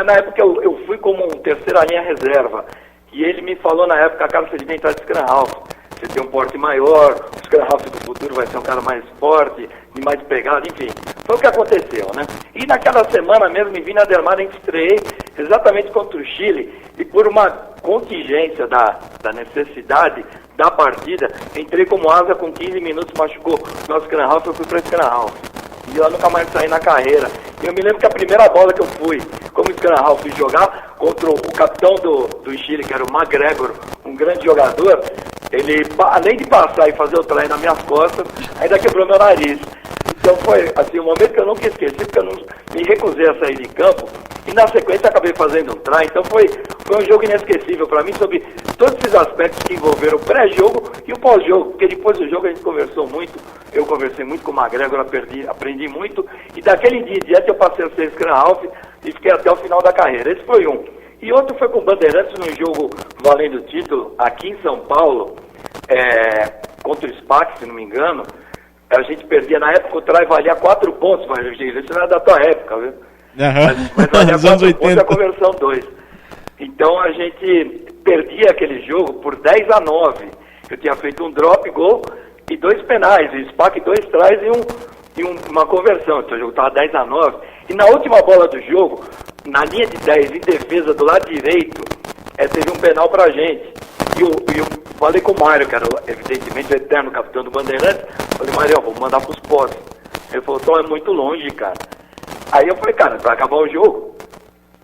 na época eu fui como terceira linha reserva, e ele me falou na época, cara, você devia entrar de scrum half. Você tem um porte maior, o scrum half do futuro vai ser um cara mais forte, e mais pegado, enfim. Foi o que aconteceu, né? E naquela semana mesmo, em Vina del Mar, estreiei exatamente contra o Chile, e por uma contingência da necessidade da partida, entrei como asa com 15 minutos, machucou nosso scrum half, eu fui para scrum half. E eu nunca mais saí na carreira. E eu me lembro que a primeira bola que eu fui como scrum half jogar contra o capitão do Chile, que era o McGregor, um grande jogador, ele, além de passar e fazer o try nas minhas costas, ainda quebrou meu nariz. Então foi assim, um momento que eu nunca esqueci, porque eu não me recusei a sair de campo, e na sequência acabei fazendo um try. Então foi um jogo inesquecível para mim, sobre todos esses aspectos que envolveram o pré-jogo e o pós-jogo, porque depois do jogo a gente conversou muito, eu conversei muito com o McGregor, aprendi muito, e daquele dia em diante eu passei a ser scrum half e fiquei até o final da carreira. Esse foi um. E outro foi com o Bandeirantes num jogo valendo o título, aqui em São Paulo, contra o SPAC, se não me engano. A gente perdia, na época o try valia 4 pontos, mas isso não era da tua época, viu? Mas valia 4 pontos a conversão 2. Então a gente perdia aquele jogo por 10-9. Eu tinha feito um drop goal e 2 penais, o SPAC 2 tries e uma conversão. Então o jogo estava 10-9. E na última bola do jogo, na linha de 10, em defesa do lado direito, teve um penal pra gente. E eu falei com o Mário, cara, evidentemente o eterno capitão do Bandeirantes. Falei, Mário, vou mandar pros postos. Ele falou, então é muito longe, cara. Aí eu falei, cara, vai acabar o jogo?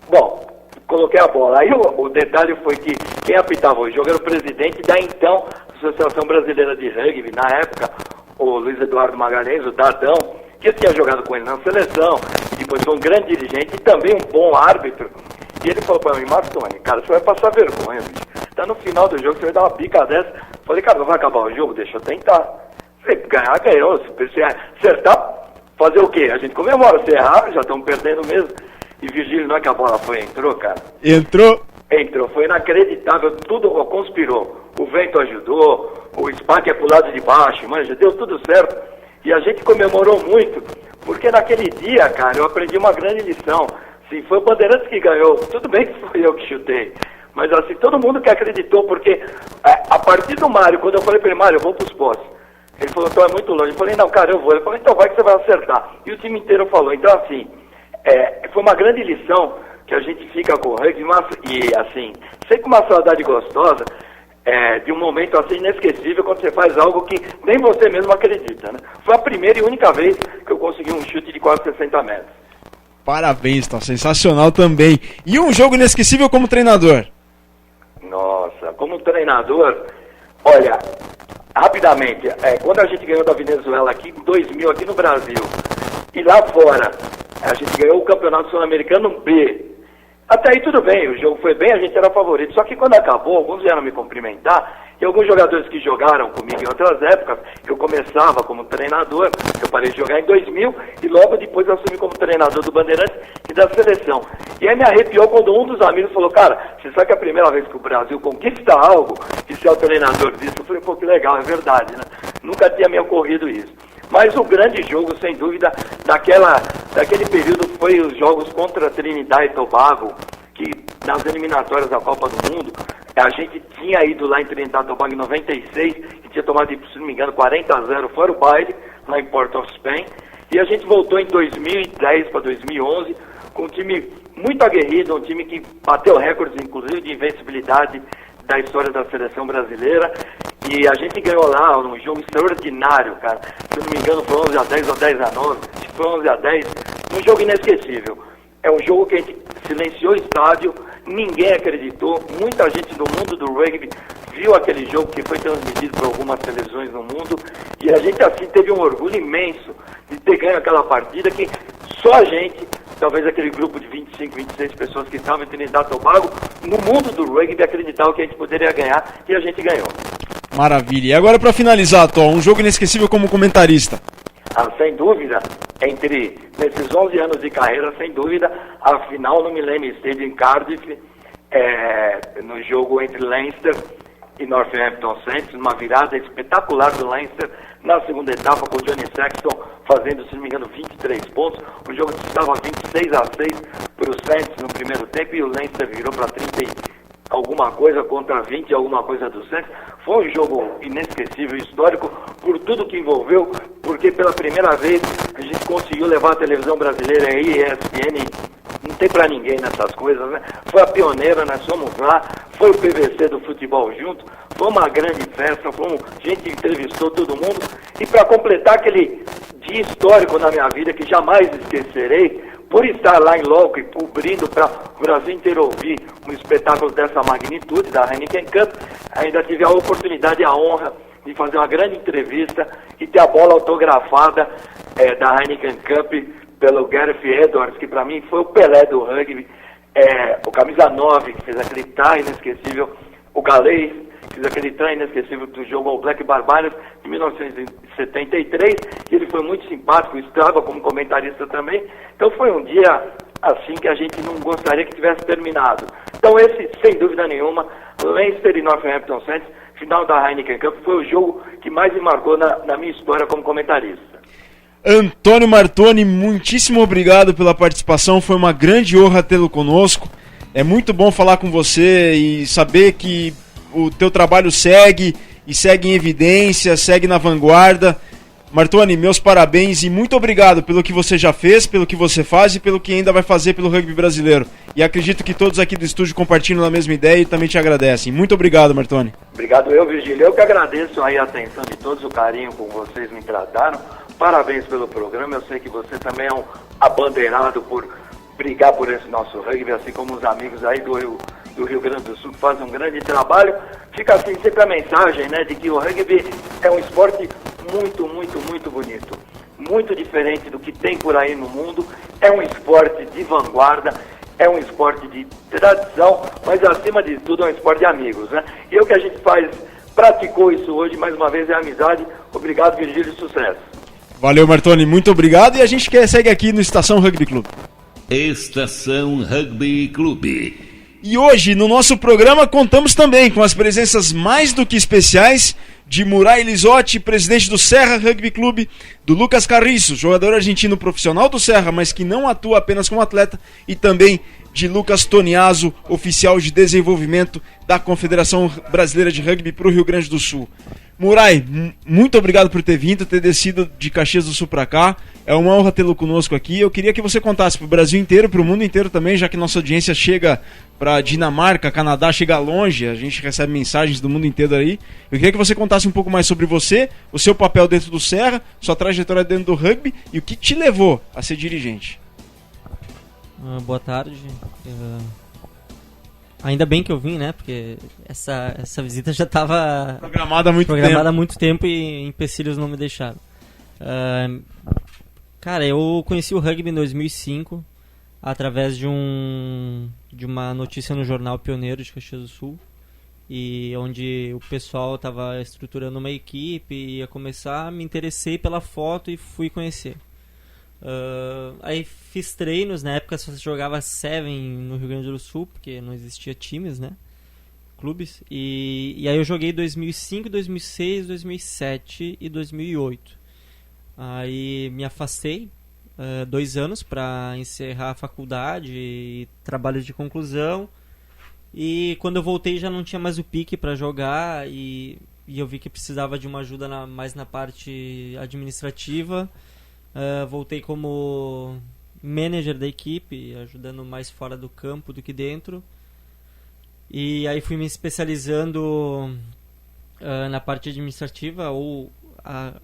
Bom, coloquei a bola. Aí o detalhe foi que quem apitava o jogo era o presidente da então Associação Brasileira de Rugby, na época, o Luiz Eduardo Magalhães, o Dadão, que eu tinha jogado com ele na seleção, e depois foi um grande dirigente e também um bom árbitro. E ele falou pra mim, Martoni, cara, você vai passar vergonha, bicho. Tá no final do jogo, você vai dar uma pica dessa. Falei, cara, não vai acabar o jogo? Deixa eu tentar. Falei, ganhar, ganhou. Se acertar, fazer o quê? A gente comemora. Se errar, já estamos perdendo mesmo. E Virgílio, não é que a bola entrou, cara? Entrou? Entrou, foi inacreditável, tudo conspirou. O vento ajudou, o SPAC é pro lado de baixo, manja, deu tudo certo. E a gente comemorou muito, porque naquele dia, cara, eu aprendi uma grande lição. Sim, foi o Bandeirantes que ganhou, tudo bem que fui eu que chutei. Mas assim, todo mundo que acreditou, porque a partir do Mário, quando eu falei pra ele, Mário, eu vou pros postos. Ele falou, então é muito longe. Eu falei, não, cara, eu vou. Ele falou, então vai que você vai acertar. E o time inteiro falou. Então assim, foi uma grande lição que a gente fica com o rugby, e assim, sempre uma saudade gostosa, de um momento assim inesquecível, quando você faz algo que nem você mesmo acredita, né? Foi a primeira e única vez que eu consegui um chute de quase 60 metros. Parabéns, tá sensacional também. E um jogo inesquecível como treinador? Nossa, como treinador, olha, rapidamente, quando a gente ganhou da Venezuela aqui em 2000, aqui no Brasil, e lá fora, a gente ganhou o Campeonato Sul-Americano B. Até aí tudo bem, o jogo foi bem, a gente era favorito. Só que quando acabou, alguns vieram me cumprimentar, e alguns jogadores que jogaram comigo em outras épocas, eu começava como treinador, eu parei de jogar em 2000, e logo depois eu assumi como treinador do Bandeirantes e da seleção. E aí me arrepiou quando um dos amigos falou, cara, você sabe que é a primeira vez que o Brasil conquista algo, e você é o treinador disso? Eu falei, pô, que legal, é verdade, né? Nunca tinha me ocorrido isso. Mas o grande jogo, sem dúvida, daquele período foi os jogos contra Trinidad e Tobago, que nas eliminatórias da Copa do Mundo, a gente tinha ido lá em Trinidad e Tobago em 96, e tinha tomado, se não me engano, 40-0 fora o baile, lá em Port of Spain, e a gente voltou em 2010 para 2011, com um time muito aguerrido, um time que bateu recordes, inclusive, de invencibilidade da história da seleção brasileira, e a gente ganhou lá um jogo extraordinário, cara. Se eu não me engano foi 11-10 ou 10-9, acho que foi 11-10, um jogo inesquecível. É um jogo que a gente silenciou o estádio, ninguém acreditou, muita gente no mundo do rugby viu aquele jogo que foi transmitido por algumas televisões no mundo, e a gente assim teve um orgulho imenso de ter ganho aquela partida que só a gente, talvez aquele grupo de 25, 26 pessoas que estavam em Trinidad e Tobago, no mundo do rugby acreditavam que a gente poderia ganhar, e a gente ganhou. Maravilha. E agora para finalizar, Tom, um jogo inesquecível como comentarista. Sem dúvida, nesses 11 anos de carreira, sem dúvida, a final no Millennium Stadium em Cardiff, no jogo entre Leinster e Northampton Saints, uma virada espetacular do Leinster na segunda etapa, com o Johnny Sexton fazendo, se não me engano, 23 pontos. O jogo estava 26-6 para o Saints no primeiro tempo e o Leinster virou para 30 e alguma coisa contra 20 alguma coisa do Saints. Foi um jogo inesquecível, histórico, por tudo que envolveu, porque pela primeira vez a gente conseguiu levar a televisão brasileira aí, ESPN, não tem pra ninguém nessas coisas, né? Foi a pioneira, nós fomos lá, foi o PVC do futebol junto, foi uma grande festa, a gente entrevistou todo mundo, e para completar aquele dia histórico na minha vida, que jamais esquecerei, por estar lá em loco e cobrindo para o Brasil inteiro ouvir um espetáculo dessa magnitude, da Heineken Cup, ainda tive a oportunidade e a honra de fazer uma grande entrevista e ter a bola autografada da Heineken Cup pelo Gareth Edwards, que para mim foi o Pelé do rugby, o camisa 9, que fez aquele try inesquecível, o Galês, que fez aquele try inesquecível do jogo All Black Barbarians de 1973, e ele foi muito simpático, estava como comentarista também. Então foi um dia assim que a gente não gostaria que tivesse terminado. Então esse, sem dúvida nenhuma, Leinster e Northampton Saints, final da Heineken Cup, foi o jogo que mais me marcou na minha história como comentarista. Antônio Martoni, muitíssimo obrigado pela participação, foi uma grande honra tê-lo conosco. É muito bom falar com você e saber que o teu trabalho segue e segue em evidência, segue na vanguarda. Martoni, meus parabéns e muito obrigado pelo que você já fez, pelo que você faz e pelo que ainda vai fazer pelo rugby brasileiro. E acredito que todos aqui do estúdio compartilham a mesma ideia e também te agradecem. Muito obrigado, Martoni. Obrigado Virgílio. Eu que agradeço aí a atenção de todos, o carinho com vocês me trataram. Parabéns pelo programa. Eu sei que você também é um abandeirado por brigar por esse nosso rugby, assim como os amigos aí do Rio Grande do Sul que fazem um grande trabalho. Fica assim sempre a mensagem, né, de que o rugby é um esporte muito, muito, muito bonito. Muito diferente do que tem por aí no mundo. É um esporte de vanguarda, é um esporte de tradição, mas acima de tudo é um esporte de amigos, né? E o que a gente praticou isso hoje, mais uma vez, é amizade. Obrigado, Virgílio, e sucesso. Valeu, Martoni, muito obrigado. E a gente segue aqui no Estação Rugby Clube. Estação Rugby Clube. E hoje, no nosso programa, contamos também com as presenças mais do que especiais de Muray Lisotti, presidente do Serra Rugby Clube, do Lucas Carriço, jogador argentino profissional do Serra, mas que não atua apenas como atleta, e também de Lucas Toniaso, oficial de desenvolvimento da Confederação Brasileira de Rugby para o Rio Grande do Sul. Muray, muito obrigado por ter vindo, ter descido de Caxias do Sul para cá. É uma honra tê-lo conosco aqui. Eu queria que você contasse para o Brasil inteiro, para o mundo inteiro também, já que nossa audiência chega para Dinamarca, Canadá, chega longe, a gente recebe mensagens do mundo inteiro aí. Eu queria que você contasse um pouco mais sobre você, o seu papel dentro do Serra, sua trajetória dentro do rugby e o que te levou a ser dirigente. Boa tarde. Ainda bem que eu vim, né? Porque essa visita já estava programada há muito tempo e empecilhos não me deixaram. Cara, eu conheci o rugby em 2005 através de uma notícia no jornal Pioneiro de Caxias do Sul, e onde o pessoal estava estruturando uma equipe e ia começar, me interessei pela foto e fui conhecer. Aí fiz treinos, na época só se jogava Seven no Rio Grande do Sul, porque não existia times, né? Clubes. E aí eu joguei 2005, 2006, 2007 e 2008. Aí me afastei 2 anos para encerrar a faculdade e trabalho de conclusão. E quando eu voltei já não tinha mais o pique para jogar e eu vi que precisava de uma ajuda mais na parte administrativa. Voltei como manager da equipe, ajudando mais fora do campo do que dentro. E aí fui me especializando na parte administrativa,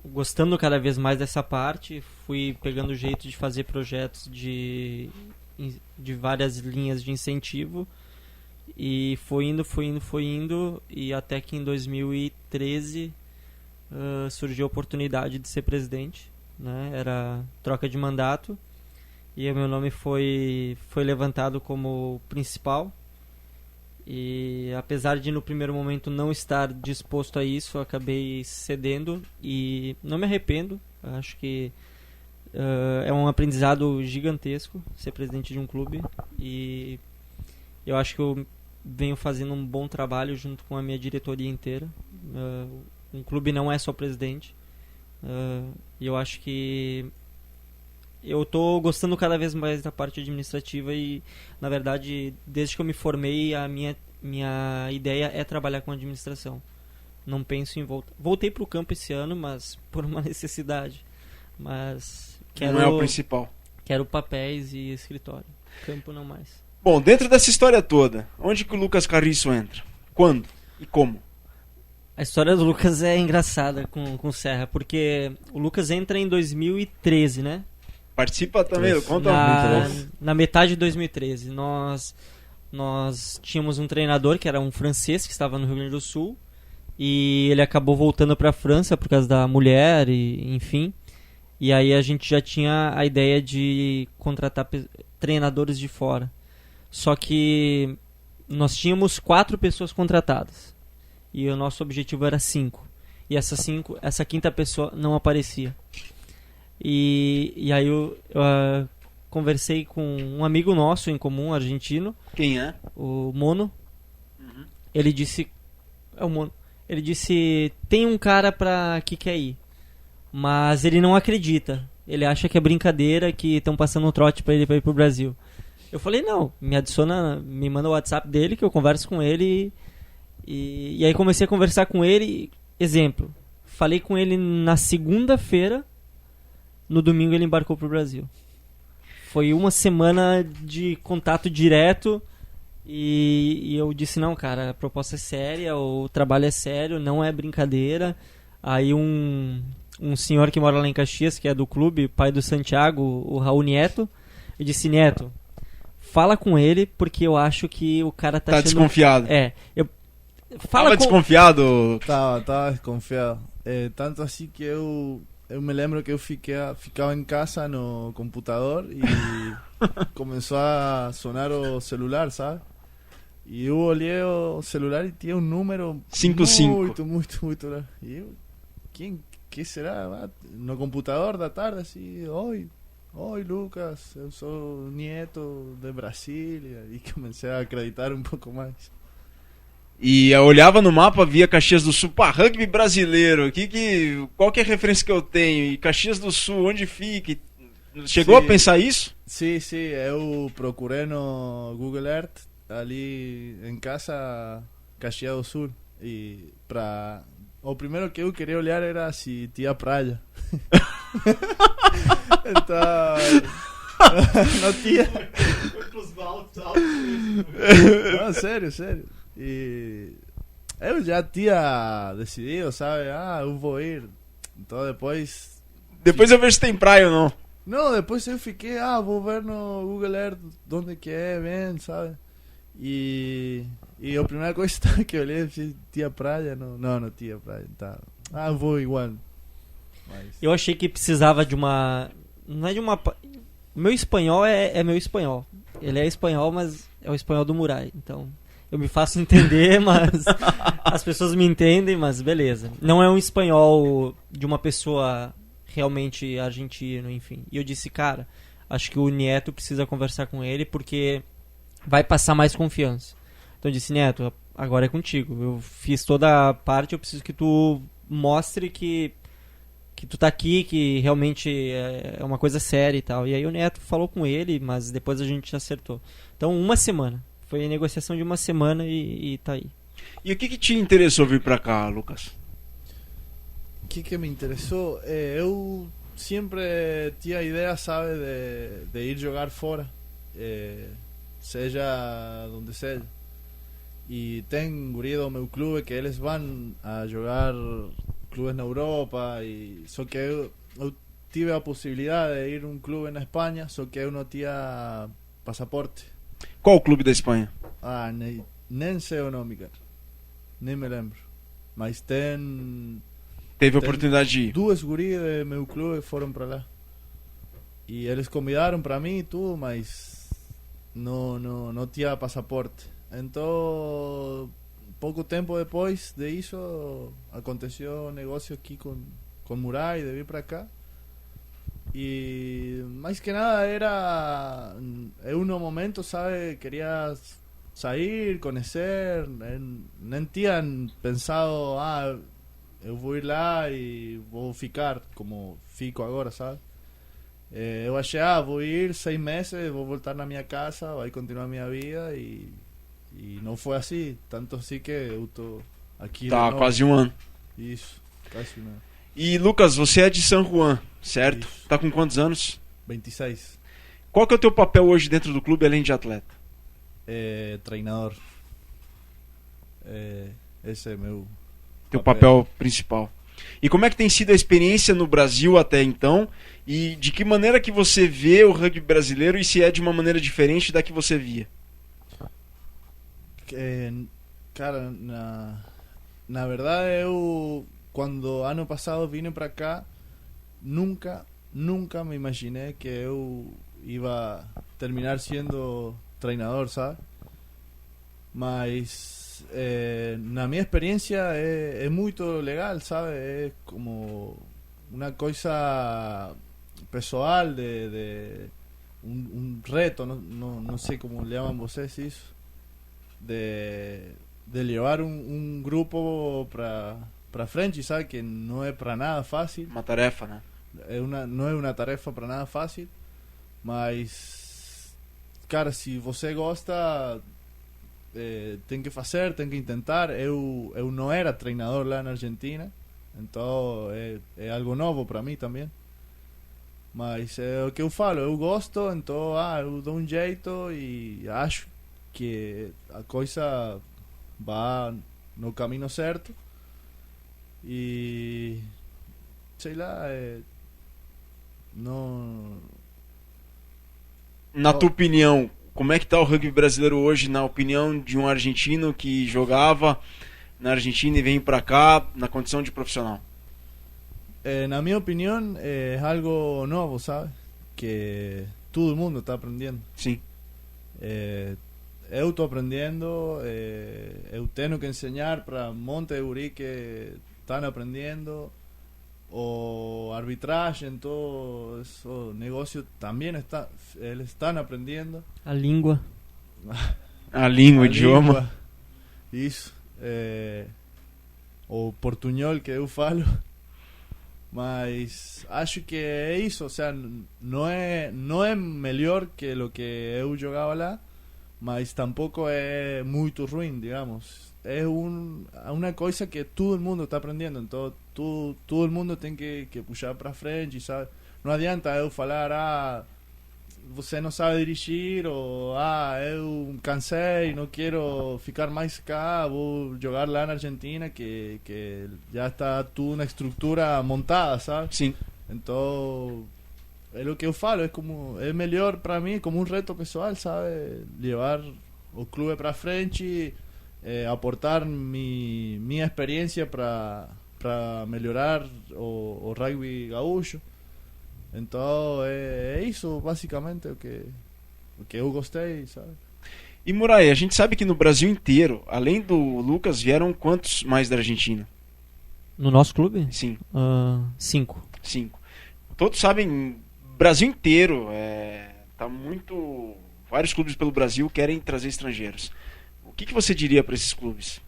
gostando cada vez mais dessa parte. Fui pegando o jeito de fazer projetos de várias linhas de incentivo. E foi indo, e até que em 2013 surgiu a oportunidade de ser presidente. Né? Era troca de mandato e o meu nome foi levantado como principal, E apesar de no primeiro momento não estar disposto a isso, eu acabei cedendo e não me arrependo. Acho que é um aprendizado gigantesco ser presidente de um clube, e eu acho que eu venho fazendo um bom trabalho junto com a minha diretoria inteira. Um clube não é só presidente, e eu acho que eu estou gostando cada vez mais da parte administrativa e, na verdade, desde que eu me formei, a minha ideia é trabalhar com administração. Não penso em voltar. Voltei para o campo esse ano, mas por uma necessidade. Mas não é o principal. Quero papéis e escritório. Campo não mais. Bom, dentro dessa história toda, onde que o Lucas Carriço entra? Quando e como? A história do Lucas é engraçada com o Serra, porque o Lucas entra em 2013, né? Participa também, conta na metade de 2013. Nós tínhamos um treinador que era um francês que estava no Rio Grande do Sul, e ele acabou voltando para a França por causa da mulher, e enfim. E aí a gente já tinha a ideia de contratar treinadores de fora. Só que nós tínhamos 4 pessoas contratadas e o nosso objetivo era 5. E essa quinta pessoa não aparecia. E aí eu conversei com um amigo nosso em comum, argentino. Quem é? O Mono. Uhum. Ele disse... É o Mono. Ele disse, tem um cara que quer ir, mas ele não acredita. Ele acha que é brincadeira, que estão passando um trote para ele ir pro Brasil. Eu falei, não, me adiciona, me manda o WhatsApp dele que eu converso com ele. E aí comecei a conversar com ele. Exemplo, falei com ele na segunda-feira, no domingo ele embarcou pro Brasil. Foi uma semana de contato direto. E eu disse, não, cara, a proposta é séria, o trabalho é sério, não é brincadeira. Aí um senhor que mora lá em Caxias, que é do clube, pai do Santiago, o Raul Nieto, eu disse, Nieto, fala com ele, porque eu acho que o cara tá desconfiado. Tava desconfiado? Tava desconfiado. Tanto assim que eu me lembro que eu ficava em casa no computador e começou a sonar o celular, sabe? E eu olhei o celular e tinha um número 55. muito largo. E eu, que será? No computador da tarde, assim, oi Lucas, eu sou Nieto de Brasília. E comecei a acreditar um pouco mais. E eu olhava no mapa, via Caxias do Sul, rugby brasileiro, qual que é a referência que eu tenho? E Caxias do Sul, onde fica? Chegou a pensar isso? Sim, eu procurei no Google Earth, ali em casa, Caxias do Sul. E o primeiro que eu queria olhar era se tinha praia. Então, não tinha. Não, sério. E eu já tinha decidido, sabe? Eu vou ir. Então depois eu vejo se tem praia ou não. Não, depois eu fiquei, vou ver no Google Earth onde que é, bem, sabe? E a primeira coisa que eu olhei, se tinha praia, não tinha praia. Então, vou igual. Mas... Eu achei que precisava de uma... Não é de uma... Meu espanhol é meu espanhol. Ele é espanhol, mas é o espanhol do Murai. Então, eu me faço entender, mas as pessoas me entendem, mas beleza. Não é um espanhol de uma pessoa realmente argentina, enfim. E eu disse, cara, acho que o Nieto precisa conversar com ele, porque vai passar mais confiança. Então eu disse, Neto, agora é contigo. Eu fiz toda a parte, eu preciso que tu mostre que tu tá aqui, que realmente é uma coisa séria e tal. E aí o Neto falou com ele, mas depois a gente acertou. Então, uma semana. Foi a negociação de uma semana e tá aí. E o que te interessou vir pra cá, Lucas? O que me interessou? Eu sempre tinha a ideia, sabe, de ir jogar fora. Seja onde seja. E tem guri do meu clube que eles vão a jogar clubes na Europa, só que eu tive a possibilidade de ir a um clube na Espanha, só que eu não tinha passaporte. Qual o clube da Espanha? Nem sei o nome, cara. Nem me lembro. Mas teve a oportunidade de ir. 2 guris do meu clube foram para lá. E eles convidaram para mim e tudo, mas não tinha passaporte. Então, pouco tempo depois disso, aconteceu um negócio aqui com Muray, de vir para cá. E mais que nada eu no momento, sabe, queria sair, conhecer, nem tinha pensado, eu vou ir lá e vou ficar como fico agora, sabe? Eu achei, vou ir 6 meses, vou voltar na minha casa, vai continuar a minha vida e não foi assim, tanto assim que eu tô aqui. Tá, quase um ano. Isso, quase um ano. E Lucas, você é de San Juan, certo? Isso. Tá com quantos anos? 26. Qual que é o teu papel hoje dentro do clube, além de atleta? Treinador. Esse é meu teu papel principal. E como é que tem sido a experiência no Brasil até então? E de que maneira que você vê o rugby brasileiro e se é de uma maneira diferente da que você via? Cara, na verdade eu, quando ano passado vim para cá, nunca me imaginei que eu iba terminar sendo treinador, sabe? Mas na minha experiência é muito legal, sabe? É como uma coisa pessoal, de um reto, não sei como chamam vocês isso, de levar um grupo para frente, sabe? Que não é para nada fácil. Uma tarefa, né? Não é uma tarefa para nada fácil, mas, cara, se você gosta, tem que fazer, tem que tentar. Eu não era treinador lá na Argentina, então é algo novo para mim também. Mas é o que eu falo, eu gosto, então eu dou um jeito e acho que a coisa vai no caminho certo. E sei lá, não. Na tua opinião, como é que tá o rugby brasileiro hoje, na opinião de um argentino que jogava na Argentina e vem para cá na condição de profissional? Na minha opinião, é algo novo, sabe? Que todo mundo está aprendendo. Sim. Eu estou aprendendo, eu tenho que ensinar para um monte de guri que estão aprendendo. O arbitragem, todo esse negócio também eles estão aprendendo. A língua. O idioma. Isso. O portunhol que eu falo. Mas acho que é isso, ou seja, não é melhor que o que eu jogava lá, mas tampouco é muito ruim, digamos. É uma coisa que todo mundo está aprendendo, então todo mundo tem que puxar para frente, sabe? Não adianta eu falar, você não sabe dirigir, ou eu cansei, não quero ficar mais cá, vou jogar lá na Argentina, que já está tudo uma estrutura montada, sabe? Sim. Então, é o que eu falo, é melhor para mim, como um reto pessoal, sabe? Levar o clube para frente, aportar minha experiência para melhorar o rugby gaúcho. Então é isso basicamente o que eu gostei, sabe? E Muray, a gente sabe que no Brasil inteiro, além do Lucas, vieram quantos mais da Argentina? No nosso clube? Sim. 5. Todos sabem, Brasil inteiro, tá muito. Vários clubes pelo Brasil querem trazer estrangeiros. O que você diria para esses clubes?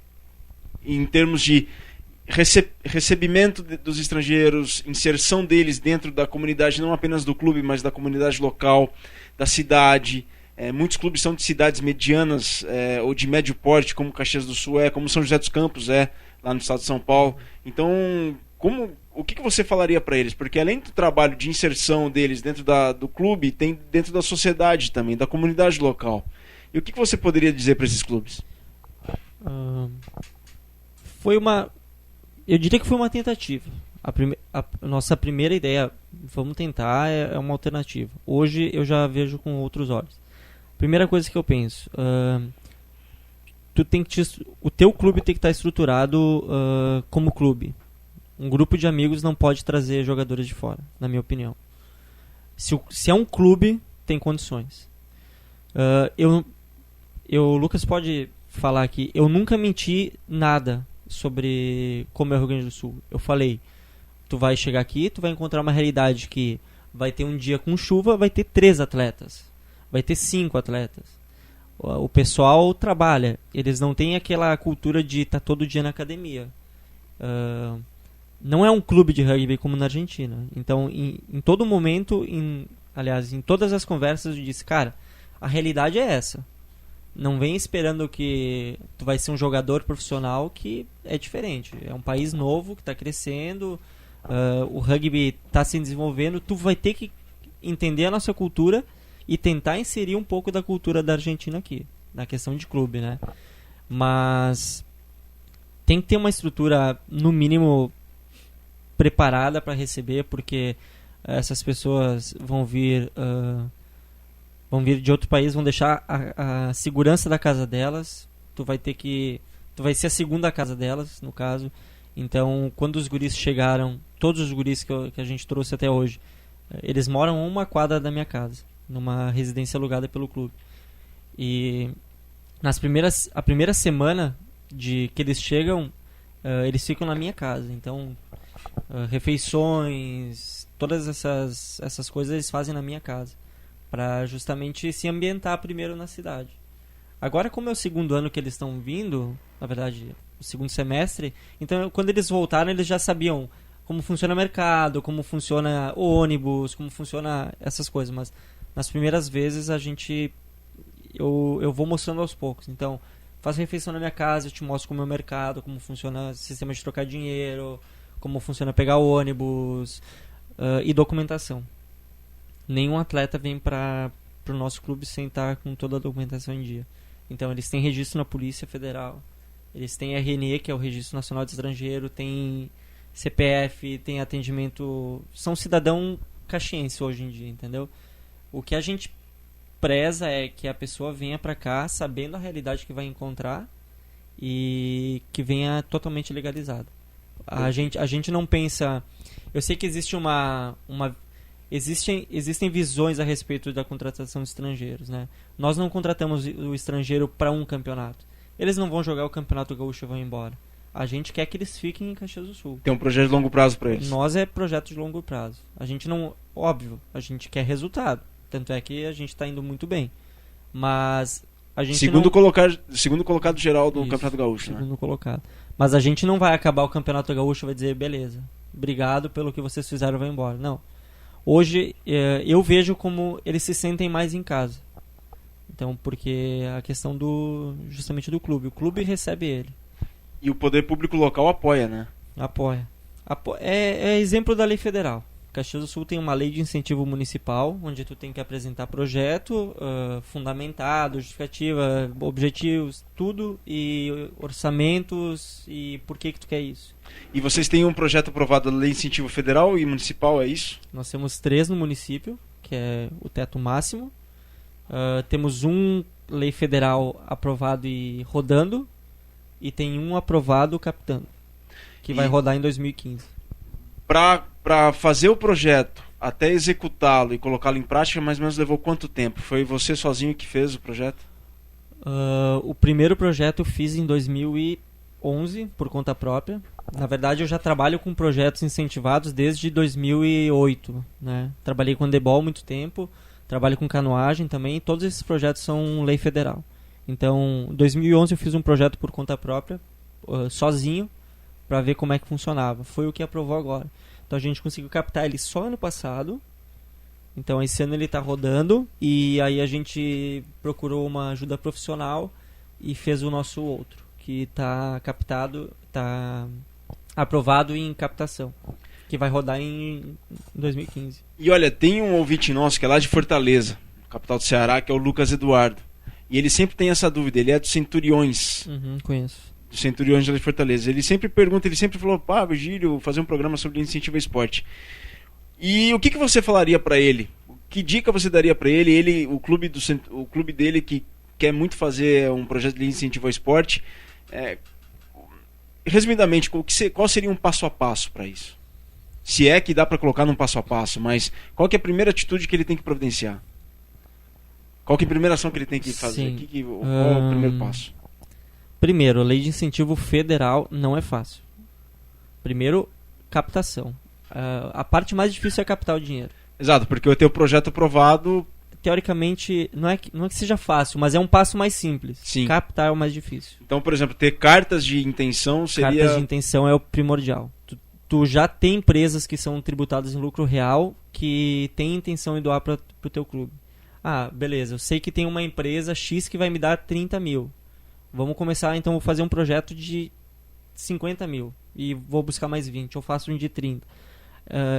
Em termos de recebimento dos estrangeiros, inserção deles dentro da comunidade, não apenas do clube, mas da comunidade local, da cidade. Muitos clubes são de cidades medianas ou de médio porte, como Caxias do Sul como São José dos Campos lá no estado de São Paulo. Então, o que você falaria para eles? Porque além do trabalho de inserção deles dentro do clube, tem dentro da sociedade também, da comunidade local. E o que você poderia dizer para esses clubes? Eu diria que foi uma tentativa. A nossa primeira ideia, vamos tentar, é uma alternativa. Hoje eu já vejo com outros olhos. Primeira coisa que eu penso, o teu clube tem que estar estruturado como clube. Um grupo de amigos não pode trazer jogadores de fora, na minha opinião. Se é um clube, tem condições. O Lucas pode falar aqui. Eu nunca menti nada sobre como é o Rio Grande do Sul. Eu falei, tu vai chegar aqui, tu vai encontrar uma realidade que vai ter um dia com chuva, vai ter 3 atletas, vai ter 5 atletas. O pessoal trabalha, eles não têm aquela cultura de estar todo dia na academia. Não é um clube de rugby como na Argentina. Então, em todo momento, aliás, em todas as conversas, eu disse, cara, a realidade é essa. Não vem esperando que tu vai ser um jogador profissional, que é diferente. É um país novo que está crescendo, o rugby está se desenvolvendo. Tu vai ter que entender a nossa cultura e tentar inserir um pouco da cultura da Argentina aqui, na questão de clube, né? Mas tem que ter uma estrutura, no mínimo, preparada para receber, porque essas pessoas vão vir de outro país, vão deixar a segurança da casa delas. Tu vai ser a segunda casa delas, no caso. Então, quando os guris chegaram, todos os guris que a gente trouxe até hoje, eles moram a 1 quadra da minha casa, numa residência alugada pelo clube. E a primeira semana que eles chegam, eles ficam na minha casa. Então, refeições, todas essas coisas eles fazem na minha casa, para justamente se ambientar primeiro na cidade. Agora, como é o 2º ano que eles estão vindo, na verdade, o 2º semestre, então quando eles voltaram, eles já sabiam como funciona o mercado, como funciona o ônibus, como funciona essas coisas. Mas nas primeiras vezes eu vou mostrando aos poucos. Então, faço refeição na minha casa, eu te mostro como é o mercado, como funciona o sistema de trocar dinheiro, como funciona pegar o ônibus, e documentação. Nenhum atleta vem para o nosso clube sem estar com toda a documentação em dia. Então, eles têm registro na Polícia Federal, eles têm RNE, que é o Registro Nacional de Estrangeiro, tem CPF, tem atendimento... São cidadão caxiense hoje em dia, entendeu? O que a gente preza é que a pessoa venha para cá sabendo a realidade que vai encontrar e que venha totalmente legalizada. A gente não pensa... Eu sei que existe existem visões a respeito da contratação de estrangeiros, né? Nós não contratamos o estrangeiro para um campeonato. Eles não vão jogar o Campeonato Gaúcho e vão embora. A gente quer que eles fiquem em Caxias do Sul. Tem um projeto de longo prazo para eles. Nós é projeto de longo prazo. A gente não... Óbvio, a gente quer resultado. Tanto é que a gente está indo muito bem. Mas a gente segundo colocado geral do Campeonato Gaúcho, segundo né? colocado. Mas a gente não vai acabar o Campeonato Gaúcho e vai dizer, beleza, obrigado pelo que vocês fizeram, vai embora. Não. Hoje eu vejo como eles se sentem mais em casa. Então, porque a questão justamente do clube. O clube recebe ele. E o poder público local apoia, né? Apoia. É exemplo da lei federal. Caxias do Sul tem uma lei de incentivo municipal, onde tu tem que apresentar projeto fundamentado, justificativa, objetivos, tudo, e orçamentos, e por que tu quer isso. E vocês têm um projeto aprovado da lei de incentivo federal e municipal, é isso? Nós temos 3 no município, que é o teto máximo. Temos um lei federal aprovado e rodando, e tem um aprovado captando, que vai rodar em 2015. Para fazer o projeto, até executá-lo e colocá-lo em prática, mais ou menos levou quanto tempo? Foi você sozinho que fez o projeto? O primeiro projeto eu fiz em 2011, por conta própria. Na verdade, eu já trabalho com projetos incentivados desde 2008. Né? Trabalhei com handebol há muito tempo, trabalho com canoagem também. Todos esses projetos são lei federal. Então, em 2011 eu fiz um projeto por conta própria, sozinho, para ver como é que funcionava. Foi o que aprovou agora. Então a gente conseguiu captar ele só ano passado. Então esse ano ele está rodando. E aí a gente procurou uma ajuda profissional e fez o nosso outro, que está captado, está aprovado em captação, que vai rodar em 2015. E olha, tem um ouvinte nosso que é lá de Fortaleza, capital do Ceará, que é o Lucas Eduardo. E ele sempre tem essa dúvida, ele é do Centuriões. Conheço. Centuriões de Fortaleza. Ele sempre pergunta, ele sempre falou, Virgílio, fazer um programa sobre incentivo ao esporte. E o que você falaria para ele? Que dica você daria para ele? O clube dele que quer muito fazer um projeto de incentivo ao esporte. Resumidamente, qual seria um passo a passo para isso? Se é que dá para colocar num passo a passo, mas qual que é a primeira atitude que ele tem que providenciar? Qual que é a primeira ação que ele tem que fazer? Qual é o primeiro passo? Primeiro, a lei de incentivo federal não é fácil. Primeiro, captação. A parte mais difícil é captar o dinheiro. Exato, porque o teu projeto aprovado... Teoricamente, não é que seja fácil, mas é um passo mais simples. Sim. Captar é o mais difícil. Então, por exemplo, ter cartas de intenção seria... Cartas de intenção é o primordial. Tu já tem empresas que são tributadas em lucro real que têm intenção de doar para o teu clube. Ah, beleza, eu sei que tem uma empresa X que vai me dar 30 mil. Vamos começar, então, vou fazer um projeto de 50 mil e vou buscar mais 20, eu faço um de 30.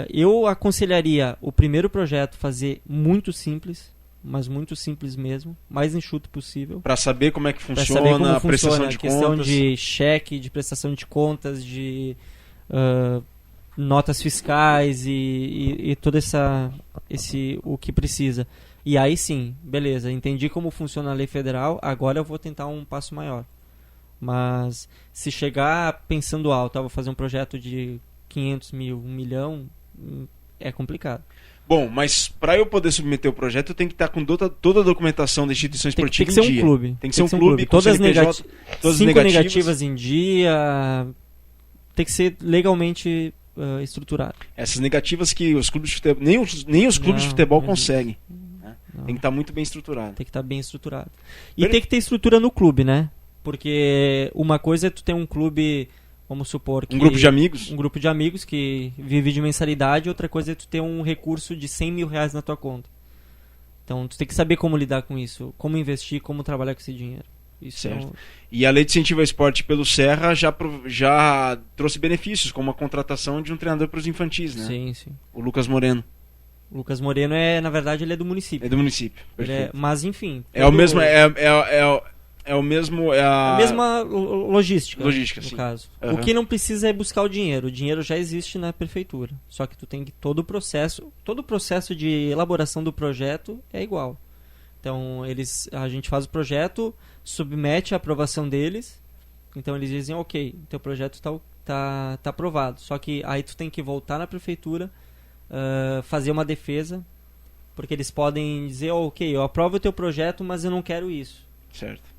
Eu aconselharia o primeiro projeto fazer muito simples, mas muito simples mesmo, mais enxuto possível. Para saber como é que funciona a prestação de questão contas. De cheque, de prestação de contas, de notas fiscais e todo o que precisa. E aí sim, beleza, entendi como funciona a lei federal, agora eu vou tentar um passo maior. Mas se chegar pensando alto, vou fazer um projeto de 500 mil, 1 milhão, é complicado. Bom, mas para eu poder submeter o projeto, eu tenho que estar com toda a documentação da instituição esportiva em dia. Tem que ser um clube. Tem que ser um clube. Todas as todas 5 negativas em dia, tem que ser legalmente estruturado. Essas negativas que os clubes de futebol, nem os clubes de futebol conseguem. Tem que estar muito bem estruturado. Tem que estar bem estruturado. E tem que ter estrutura no clube, né? Porque uma coisa é tu ter um clube, vamos supor que... Um grupo de amigos? Um grupo de amigos que vive de mensalidade, outra coisa é tu ter um recurso de 100 mil reais na tua conta. Então tu tem que saber como lidar com isso, como investir, como trabalhar com esse dinheiro. Isso certo. E a lei de incentivo ao esporte pelo Serra já trouxe benefícios, como a contratação de um treinador para os infantis, né? Sim, sim. O Lucas Moreno. O Lucas Moreno, na verdade, ele é do município. É do município, perfeito. Mas enfim... É o mesmo... É a mesma logística, no sim. caso. Uhum. O que não precisa é buscar o dinheiro. O dinheiro já existe na prefeitura. Só que tu tem que todo o processo de elaboração do projeto é igual. Então, a gente faz o projeto, submete a aprovação deles. Então, eles dizem, ok, teu projeto tá aprovado. Só que aí tu tem que voltar na prefeitura, fazer uma defesa, porque eles podem dizer, ok, eu aprovo o teu projeto, mas eu não quero isso. Certo.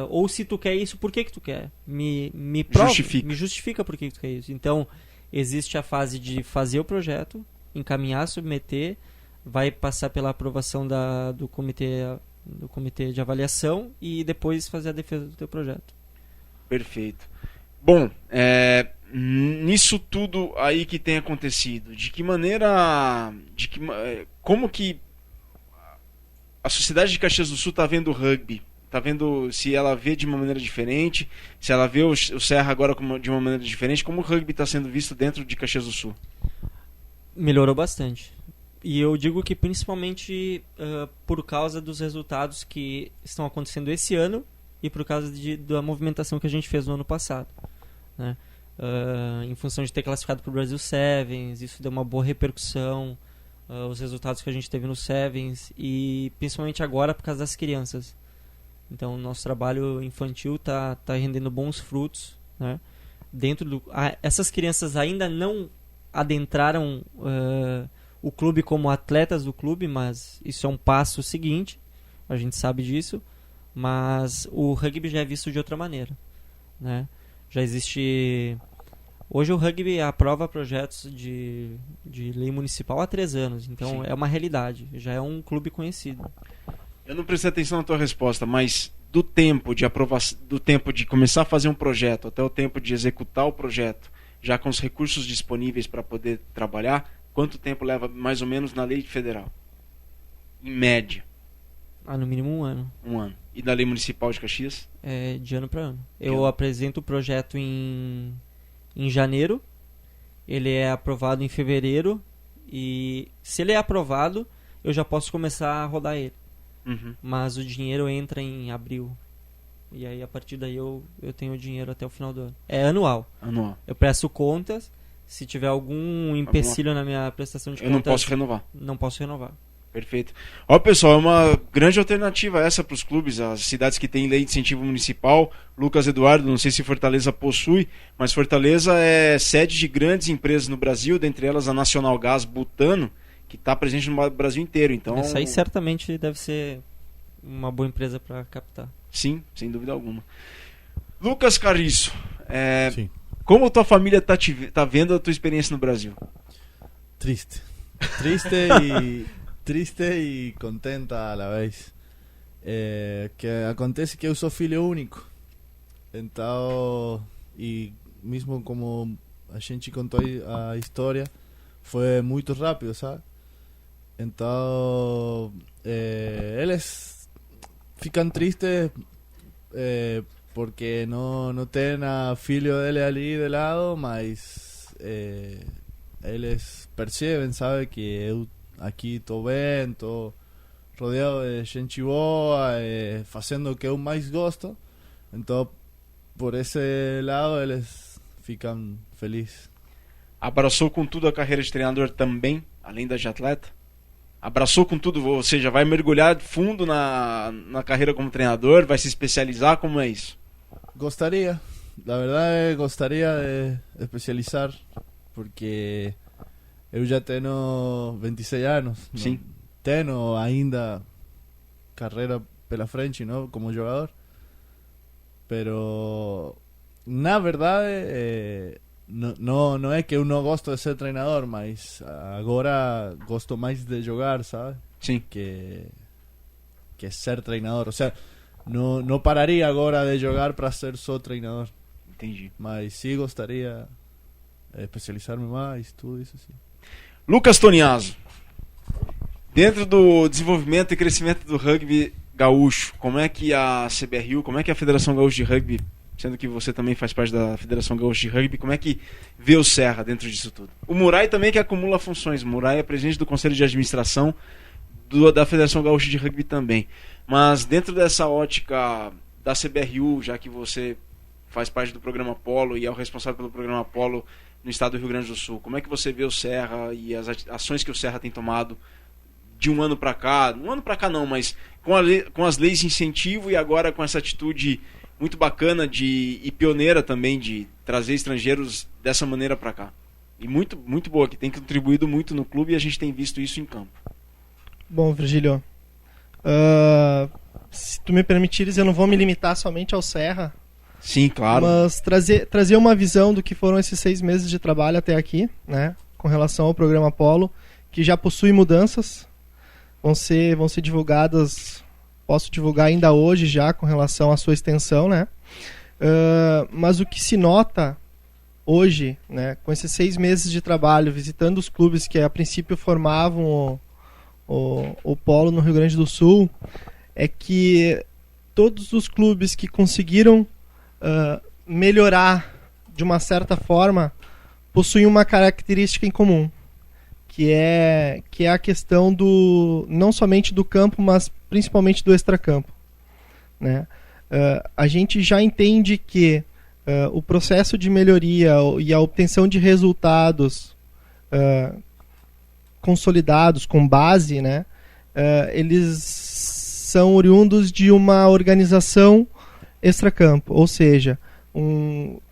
Ou se tu quer isso, por que tu quer? Me prova, justifica. Me justifica por que tu quer isso. Então, existe a fase de fazer o projeto, encaminhar, submeter, vai passar pela aprovação do comitê de avaliação e depois fazer a defesa do teu projeto. Perfeito. Bom, nisso tudo aí que tem acontecido, de que maneira, como que a sociedade de Caxias do Sul está vendo o rugby? Está vendo se ela vê de uma maneira diferente, se ela vê o Serra agora de uma maneira diferente, como o rugby está sendo visto dentro de Caxias do Sul? Melhorou bastante. E eu digo que principalmente por causa dos resultados que estão acontecendo esse ano e por causa da movimentação que a gente fez no ano passado, né? Em função de ter classificado para o Brasil Sevens, isso deu uma boa repercussão, os resultados que a gente teve no Sevens e principalmente agora por causa das crianças. Então, o nosso trabalho infantil tá rendendo bons frutos, né? Essas crianças ainda não adentraram o clube como atletas do clube, mas isso é um passo seguinte, a gente sabe disso, mas o rugby já é visto de outra maneira, né? Já existe... Hoje o rugby aprova projetos de lei municipal há 3 anos, então sim, é uma realidade, já é um clube conhecido. Eu não prestei atenção na tua resposta, mas do tempo de aprovação, do tempo de começar a fazer um projeto até o tempo de executar o projeto, já com os recursos disponíveis para poder trabalhar, quanto tempo leva mais ou menos na lei federal? Em média? No mínimo 1 ano. 1 ano. E da lei municipal de Caxias? De ano para ano. Eu apresento o projeto em janeiro, ele é aprovado em fevereiro e se ele é aprovado, eu já posso começar a rodar ele. Uhum. Mas o dinheiro entra em abril. E aí a partir daí eu tenho o dinheiro até o final do ano. É anual. Eu presto contas. Se tiver algum empecilho na minha prestação de contas, eu não posso renovar. Não posso renovar. Perfeito. Pessoal, é uma grande alternativa essa para os clubes, as cidades que têm lei de incentivo municipal. Lucas Eduardo, não sei se Fortaleza possui, mas Fortaleza é sede de grandes empresas no Brasil, dentre elas a Nacional Gás Butano, que está presente no Brasil inteiro. Então, essa aí certamente deve ser uma boa empresa para captar. Sim, sem dúvida alguma. Lucas Carriço, como tua família tá vendo a tua experiência no Brasil? Triste e contenta a la vez. Que acontece que eu sou filho único, então, e mesmo como a gente contou a história, foi muito rápido, sabe? Então eles ficam tristes porque não tem a filho dele ali de lado, mas eles percebem, sabe, que eu aqui estou bem, estou rodeado de gente boa, fazendo o que eu mais gosto. Então, por esse lado, eles ficam felizes. Abraçou com tudo a carreira de treinador também, além da de atleta? Abraçou com tudo, ou seja, vai mergulhar fundo na carreira como treinador, vai se especializar, como é isso? Gostaria, na verdade, gostaria de especializar, porque eu já tenho 26 anos. Sim. Tenho ainda carreira pela frente, não, como jogador, pero na verdade não é que eu não gosto de ser treinador, mas agora gosto mais de jogar, sabe? Sim. Que ser treinador, ou seja, não pararia agora de jogar para ser só treinador. Entendi. Mas sim gostaria de especializar-me mais, tudo isso sim. Lucas Toniaso, dentro do desenvolvimento e crescimento do rugby gaúcho, como é que a CBRU, como é que a Federação Gaúcha de Rugby, sendo que você também faz parte da Federação Gaúcha de Rugby, como é que vê o Serra dentro disso tudo? O Murai também que acumula funções, o Murai é presidente do Conselho de Administração da Federação Gaúcha de Rugby também, mas dentro dessa ótica da CBRU, já que você faz parte do programa Polo e é o responsável pelo programa Polo no estado do Rio Grande do Sul, como é que você vê o Serra e as ações que o Serra tem tomado de um ano para cá não, mas com as leis de incentivo e agora com essa atitude muito bacana e pioneira também de trazer estrangeiros dessa maneira para cá. E muito, muito boa, que tem contribuído muito no clube e a gente tem visto isso em campo. Bom, Virgílio, se tu me permitires, eu não vou me limitar somente ao Serra. Sim, claro. Mas trazer uma visão do que foram esses 6 meses de trabalho até aqui, né, com relação ao programa Polo, que já possui mudanças, vão ser divulgadas, posso divulgar ainda hoje já com relação à sua extensão, né? Mas o que se nota hoje, né, com esses 6 meses de trabalho, visitando os clubes que a princípio formavam o Polo no Rio Grande do Sul, é que todos os clubes que conseguiram melhorar de uma certa forma possuem uma característica em comum, que é a questão não somente do campo, mas principalmente do extracampo, né? A gente já entende que o processo de melhoria e a obtenção de resultados consolidados, com base, né, eles são oriundos de uma organização extracampo, ou seja,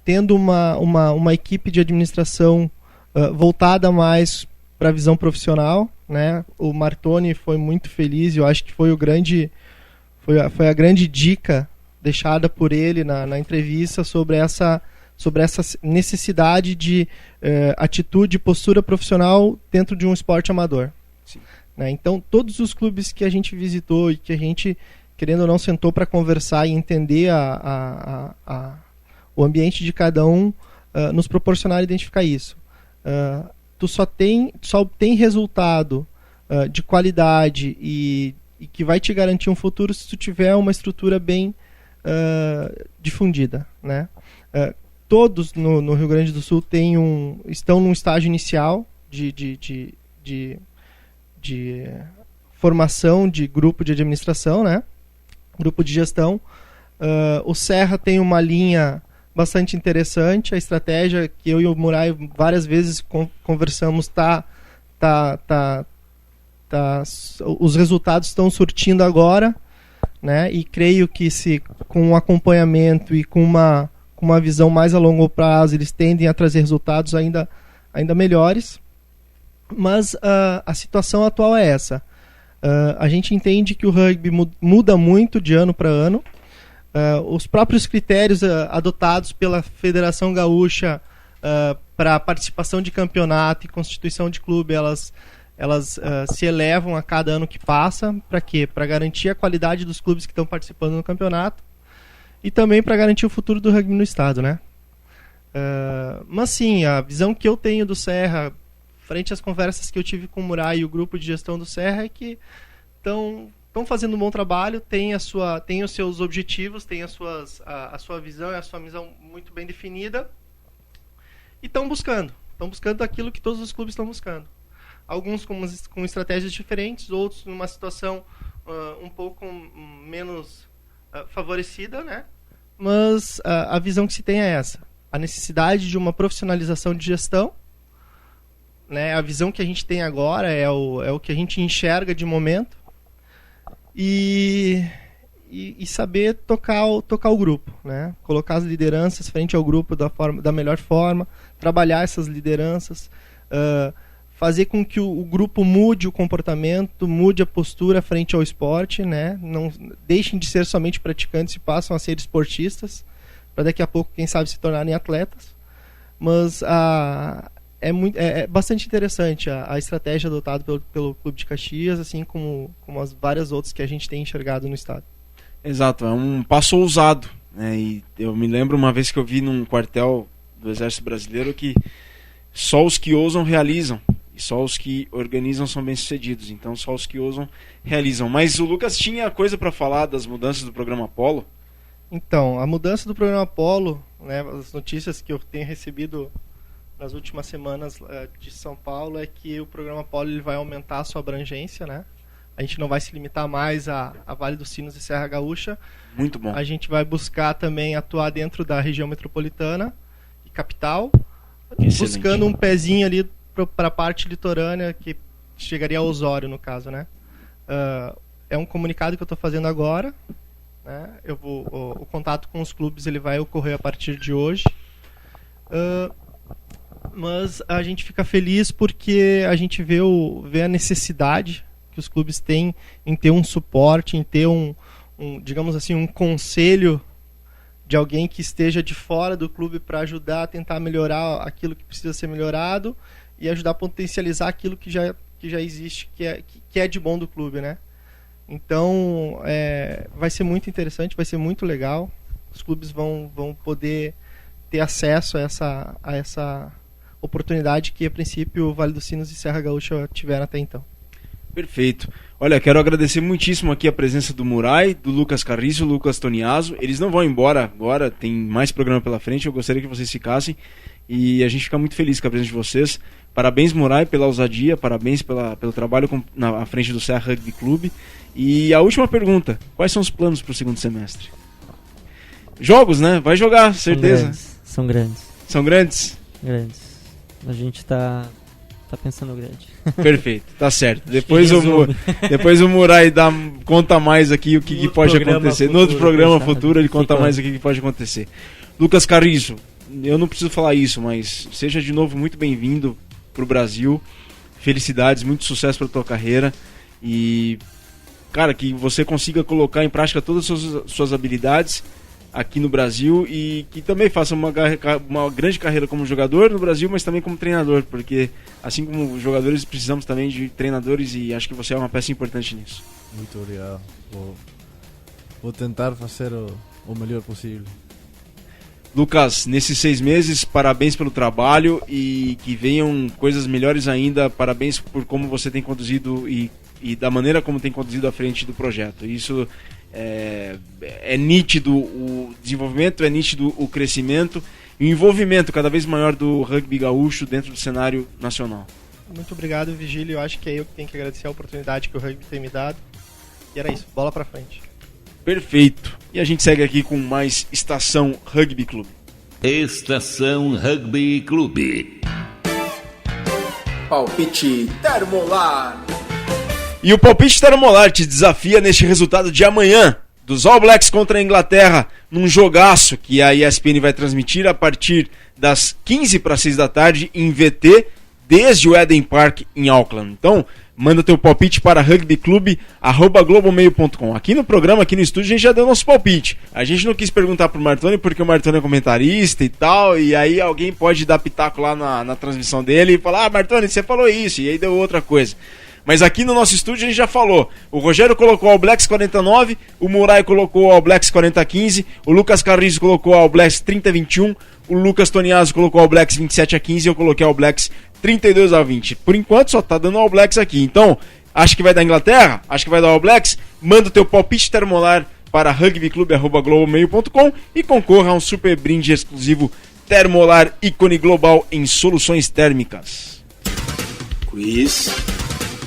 tendo uma equipe de administração voltada mais para a visão profissional, né? O Martoni foi muito feliz, eu acho que foi a grande dica deixada por ele na entrevista sobre essa necessidade de atitude e postura profissional dentro de um esporte amador. Sim. Né? Então, todos os clubes que a gente visitou e que a gente, querendo ou não, sentou para conversar e entender o ambiente de cada um, nos proporcionaram identificar isso. Tu só obtém resultado de qualidade e que vai te garantir um futuro se tu tiver uma estrutura bem difundida, né? Todos no Rio Grande do Sul estão num estágio inicial de formação de grupo de administração, né? Grupo de gestão. O Serra tem uma linha bastante interessante, a estratégia que eu e o Murai várias vezes conversamos os resultados estão surtindo agora, né? E creio que com um acompanhamento e com uma visão mais a longo prazo eles tendem a trazer resultados ainda melhores. Mas a situação atual é essa. A gente entende que o rugby muda muito de ano para ano. os próprios critérios adotados pela Federação Gaúcha para participação de campeonato e constituição de clube, elas se elevam a cada ano que passa. Para quê? Para garantir a qualidade dos clubes que estão participando no campeonato e também para garantir o futuro do rugby no estado, né? Mas sim, a visão que eu tenho do Serra, frente às conversas que eu tive com o Murai e o grupo de gestão do Serra, é que estão fazendo um bom trabalho, tem os seus objetivos, tem a sua visão e a sua missão muito bem definida, e estão buscando aquilo que todos os clubes estão buscando. Alguns com estratégias diferentes, outros numa situação um pouco menos favorecida, né? Mas a visão que se tem é essa: a necessidade de uma profissionalização de gestão, né? A visão que a gente tem agora é o que a gente enxerga de momento, e saber tocar o grupo, né? Colocar as lideranças frente ao grupo da melhor forma, trabalhar essas lideranças, fazer com que o grupo mude o comportamento, mude a postura frente ao esporte, né? Não deixem de ser somente praticantes e passam a ser esportistas, para daqui a pouco, quem sabe, se tornarem atletas. Mas é bastante interessante a estratégia adotada pelo Clube de Caxias, assim como as várias outras que a gente tem enxergado no estado. Exato, é um passo ousado, né? E eu me lembro uma vez que eu vi num quartel do Exército Brasileiro que só os que ousam realizam, e só os que organizam são bem-sucedidos. Então só os que ousam realizam. Mas o Lucas tinha coisa para falar das mudanças do programa Apollo? Então, a mudança do programa Apollo, né, as notícias que eu tenho recebido nas últimas semanas de São Paulo é que o programa Apollo ele vai aumentar a sua abrangência, né? A gente não vai se limitar mais a Vale dos Sinos e Serra Gaúcha. Muito bom. A gente vai buscar também atuar dentro da região metropolitana e capital, buscando um pezinho ali para a parte litorânea, que chegaria a Osório, no caso, né? É um comunicado que eu estou fazendo agora, né? O contato com os clubes ele vai ocorrer a partir de hoje. Mas a gente fica feliz porque a gente vê a necessidade que os clubes têm em ter um suporte, em ter digamos assim, um conselho de alguém que esteja de fora do clube para ajudar a tentar melhorar aquilo que precisa ser melhorado e ajudar a potencializar aquilo que já existe, que é de bom do clube, né? Então, vai ser muito interessante, vai ser muito legal. Os clubes vão poder ter acesso a essa oportunidade que, a princípio, o Vale dos Sinos e Serra Gaúcha tiveram até então. Perfeito. Olha, quero agradecer muitíssimo aqui a presença do Murai, do Lucas Carriço, do Lucas Toniaso. Eles não vão embora agora, tem mais programa pela frente, eu gostaria que vocês ficassem e a gente fica muito feliz com a presença de vocês. Parabéns, Murai, pela ousadia, parabéns pelo trabalho à frente do Serra Rugby Clube. E a última pergunta, quais são os planos para o segundo semestre? Jogos, né? Vai jogar, certeza. São grandes. São grandes? Grandes. A gente tá pensando grande. Perfeito, tá certo. Depois o Murai conta mais aqui o que pode acontecer. No outro programa futuro ele conta mais o que pode acontecer. Lucas Carriço, eu não preciso falar isso, mas seja de novo muito bem-vindo pro Brasil. Felicidades, muito sucesso pra tua carreira. E, cara, que você consiga colocar em prática todas as suas habilidades aqui no Brasil e que também faça uma grande carreira como jogador no Brasil, mas também como treinador, porque assim como jogadores precisamos também de treinadores e acho que você é uma peça importante nisso. Muito obrigado. Vou tentar fazer o melhor possível. Lucas, nesses 6 meses, parabéns pelo trabalho e que venham coisas melhores ainda. Parabéns por como você tem conduzido e da maneira como tem conduzido à frente do projeto. Isso é nítido o desenvolvimento, é nítido o crescimento e o envolvimento cada vez maior do rugby gaúcho dentro do cenário nacional. Muito obrigado, Vigílio. Eu acho que é eu que tenho que agradecer a oportunidade que o rugby tem me dado. E era isso, bola pra frente. Perfeito. E a gente segue aqui com mais Estação Rugby Clube. Estação Rugby Clube. Palpite Termolar. E o Palpite Termolar te desafia neste resultado de amanhã dos All Blacks contra a Inglaterra num jogaço que a ESPN vai transmitir a partir das 15 para 6 da tarde em VT desde o Eden Park em Auckland. Então, manda teu palpite para rugbyclub@globomeio.com. Aqui no programa, aqui no estúdio, a gente já deu nosso palpite. A gente não quis perguntar pro Martoni porque o Martoni é comentarista e tal, e aí alguém pode dar pitaco lá na transmissão dele e falar: Martoni, você falou isso, e aí deu outra coisa. Mas aqui no nosso estúdio a gente já falou. O Rogério colocou All Blacks 49, o Murai colocou All Blacks 40-15, o Lucas Carrizo colocou All Blacks 30-21, o Lucas Toniaso colocou All Blacks 27-15 e eu coloquei All Blacks 32-20. Por enquanto só tá dando All Blacks aqui. Então, acha que vai dar Inglaterra? Acha que vai dar All Blacks? Manda o teu palpite termolar para rugbyclub@globomeio.com e concorra a um super brinde exclusivo Termolar, ícone global em soluções térmicas. Quiz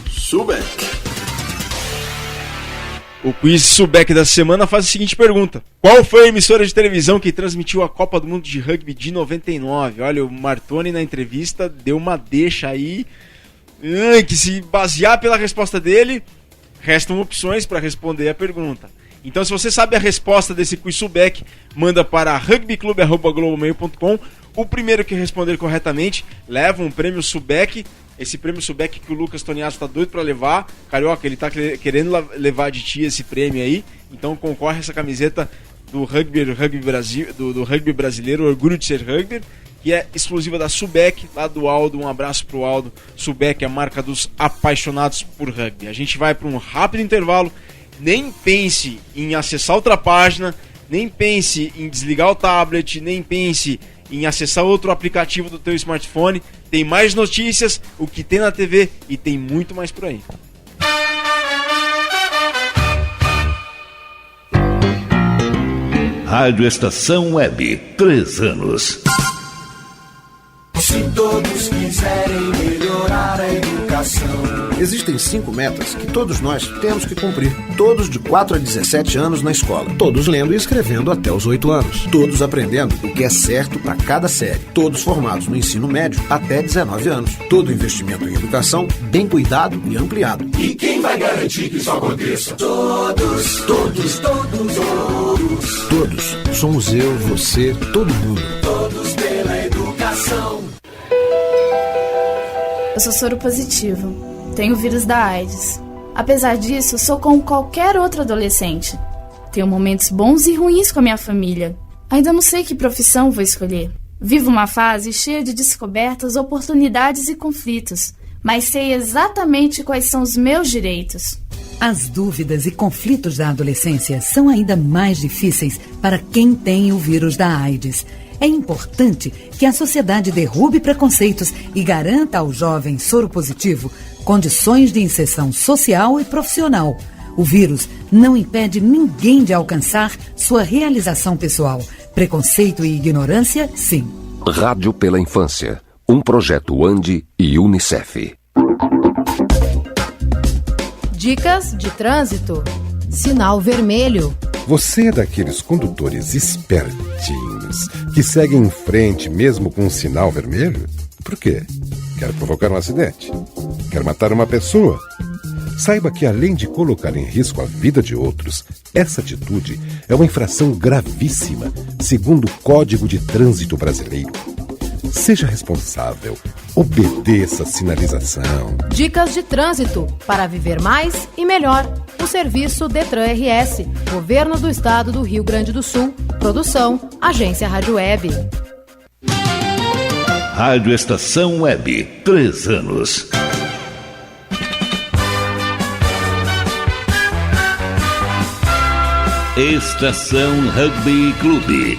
Subec. O quiz Subec da semana faz a seguinte pergunta: qual foi a emissora de televisão que transmitiu a Copa do Mundo de Rugby de 99? Olha, o Martoni na entrevista deu uma deixa aí, que se basear pela resposta dele, restam opções para responder a pergunta. Então, se você sabe a resposta desse quiz Subec, manda para rugbyclub@globomeio.com. O primeiro que responder corretamente leva um prêmio Subec. Esse prêmio Subec que o Lucas Toniaso tá doido pra levar. Carioca, ele tá querendo levar de ti esse prêmio aí. Então concorre essa camiseta do rugby Brasil, do rugby brasileiro, Orgulho de Ser Rugby, que é exclusiva da Subec, lá do Aldo. Um abraço pro Aldo. Subec é a marca dos apaixonados por rugby. A gente vai para um rápido intervalo. Nem pense em acessar outra página, nem pense em desligar o tablet, nem pense em acessar outro aplicativo do teu smartphone. Tem mais notícias, o que tem na TV e tem muito mais por aí. Rádio Estação Web, 3 anos. Se todos quiserem melhorar a educação. Existem 5 metas que todos nós temos que cumprir. Todos de 4 a 17 anos na escola. Todos lendo e escrevendo até os 8 anos. Todos aprendendo o que é certo para cada série. Todos formados no ensino médio até 19 anos. Todo investimento em educação bem cuidado e ampliado. E quem vai garantir que isso aconteça? Todos, todos, todos, todos. Todos. Somos eu, você, todo mundo. Todos pela educação. Eu sou soro positivo. Tenho o vírus da AIDS. Apesar disso, sou como qualquer outro adolescente. Tenho momentos bons e ruins com a minha família. Ainda não sei que profissão vou escolher. Vivo uma fase cheia de descobertas, oportunidades e conflitos, mas sei exatamente quais são os meus direitos. As dúvidas e conflitos da adolescência são ainda mais difíceis para quem tem o vírus da AIDS. É importante que a sociedade derrube preconceitos e garanta ao jovem soropositivo condições de inserção social e profissional. O vírus não impede ninguém de alcançar sua realização pessoal. Preconceito e ignorância, sim. Rádio pela Infância, um projeto ANDI e UNICEF. Dicas de trânsito. Sinal vermelho. Você é daqueles condutores espertinhos que seguem em frente mesmo com um sinal vermelho? Por quê? Quer provocar um acidente? Quer matar uma pessoa? Saiba que, além de colocar em risco a vida de outros, essa atitude é uma infração gravíssima, segundo o Código de Trânsito Brasileiro. Seja responsável, obedeça a sinalização. Dicas de trânsito para viver mais e melhor. O serviço Detran RS, Governo do Estado do Rio Grande do Sul. Produção, Agência Rádio Web. Rádio Estação Web, 3 anos. Estação Rugby Clube.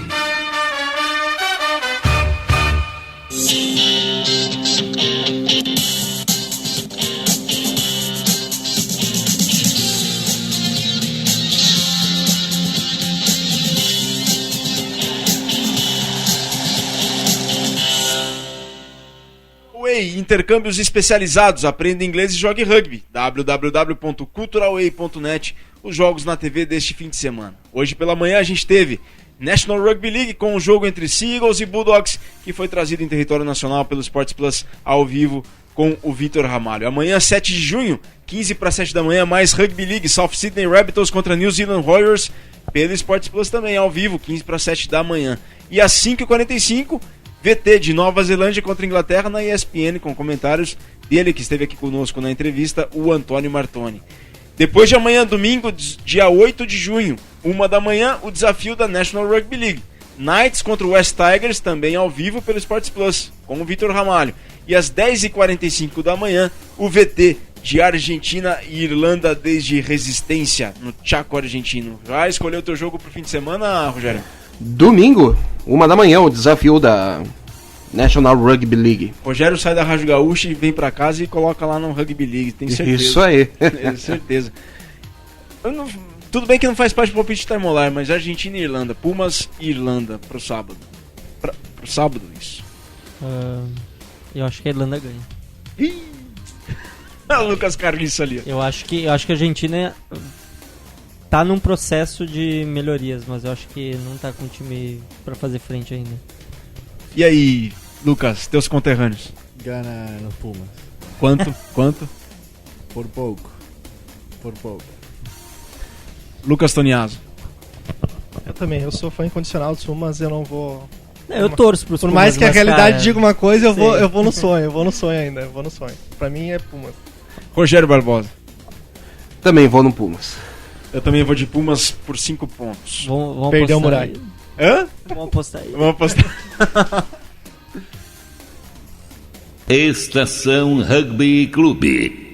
Intercâmbios especializados, aprenda inglês e jogue rugby. www.culturalway.net. Os jogos na TV deste fim de semana. Hoje pela manhã a gente teve National Rugby League com o jogo entre Seagulls e Bulldogs, que foi trazido em território nacional pelo Sports Plus ao vivo com o Vitor Ramalho. Amanhã, 7 de junho, 15 para 7 da manhã, mais Rugby League, South Sydney Rabbitohs contra New Zealand Warriors, pelo Sports Plus também ao vivo, 15 para 7 da manhã. E às 5h45, VT de Nova Zelândia contra a Inglaterra na ESPN, com comentários dele, que esteve aqui conosco na entrevista, o Antônio Martoni. Depois de amanhã, domingo, dia 8 de junho, 1 da manhã, o desafio da National Rugby League. Knights contra o West Tigers, também ao vivo pelo Sports Plus, com o Vitor Ramalho. E às 10h45 da manhã, o VT de Argentina e Irlanda desde Resistência, no Chaco argentino. Já escolheu o teu jogo pro fim de semana, Rogério? Domingo, 1 da manhã, o desafio da National Rugby League. Rogério sai da Rádio Gaúcha e vem pra casa e coloca lá no Rugby League, tem certeza. Isso aí. Tenho certeza. Tudo bem que não faz parte do palpite Termolar, mas Argentina e Irlanda, Pumas e Irlanda pro sábado. Pro sábado, isso. Eu acho que a Irlanda ganha. Ih! O Lucas Carliço ali. Eu acho que a Argentina tá num processo de melhorias, mas eu acho que não tá com o time pra fazer frente ainda. E aí, Lucas, teus conterrâneos? Gana no Pumas. Quanto? Quanto? Por pouco. Lucas Toniaso. Eu também, eu sou fã incondicional do Sul, mas eu não vou... Eu torço pros Por Pumas, mais que a realidade cara, diga uma coisa, eu vou no sonho, eu vou no sonho. Pra mim é Pumas. Rogério Barbosa. Também vou no Pumas. Eu também vou de Pumas por 5 pontos. Vamos Perdeu o apostar Murai. aí. Hã? Vamos apostar aí. Vamos apostar. Estação Rugby Clube.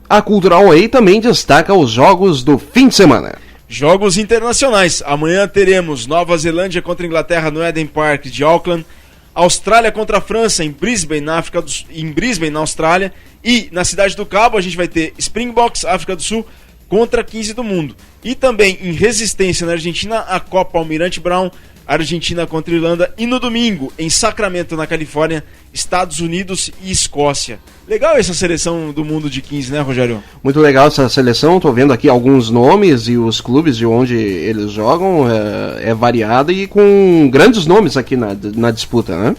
A Cultural Way também destaca os jogos do fim de semana. Jogos internacionais. Amanhã teremos Nova Zelândia contra a Inglaterra no Eden Park de Auckland. Austrália contra a França em Brisbane, na Austrália. E na Cidade do Cabo a gente vai ter Springboks, África do Sul, contra 15 do mundo. E também em Resistência, na Argentina, a Copa Almirante Brown, Argentina contra Irlanda. E no domingo, em Sacramento, na Califórnia, Estados Unidos e Escócia. Legal essa seleção do mundo de 15, né, Rogério? Muito legal essa seleção, tô vendo aqui alguns nomes e os clubes de onde eles jogam, é variada e com grandes nomes aqui na disputa, né?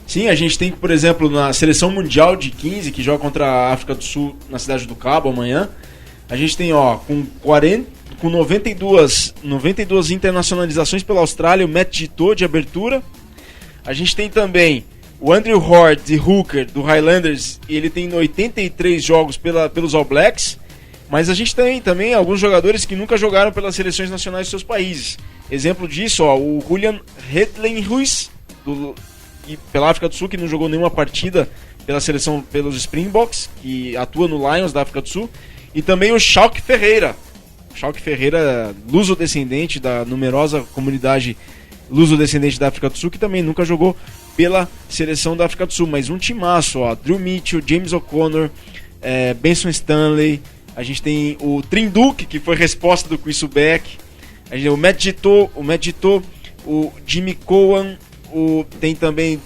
Sim, a gente tem, por exemplo, na seleção mundial de 15, que joga contra a África do Sul na Cidade do Cabo amanhã, a gente tem, com 92 internacionalizações pela Austrália, o Matt Giteau de abertura. A gente tem também o Andrew Hort de hooker do Highlanders, e ele tem 83 jogos pelos All Blacks. Mas a gente tem também alguns jogadores que nunca jogaram pelas seleções nacionais de seus países. Exemplo disso, o Julian Hetlenhuis, pela África do Sul, que não jogou nenhuma partida pela seleção, pelos Springboks, que atua no Lions da África do Sul. E também o Schalke Ferreira, luso-descendente da numerosa comunidade luso-descendente da África do Sul, que também nunca jogou pela seleção da África do Sul. Mas um timaço, Drew Mitchell, James O'Connor, Benson Stanley. A gente tem o Trinduc, que foi resposta do Chris Beck. A gente tem o Matt Giteau, o Jimmy Cowan, tem também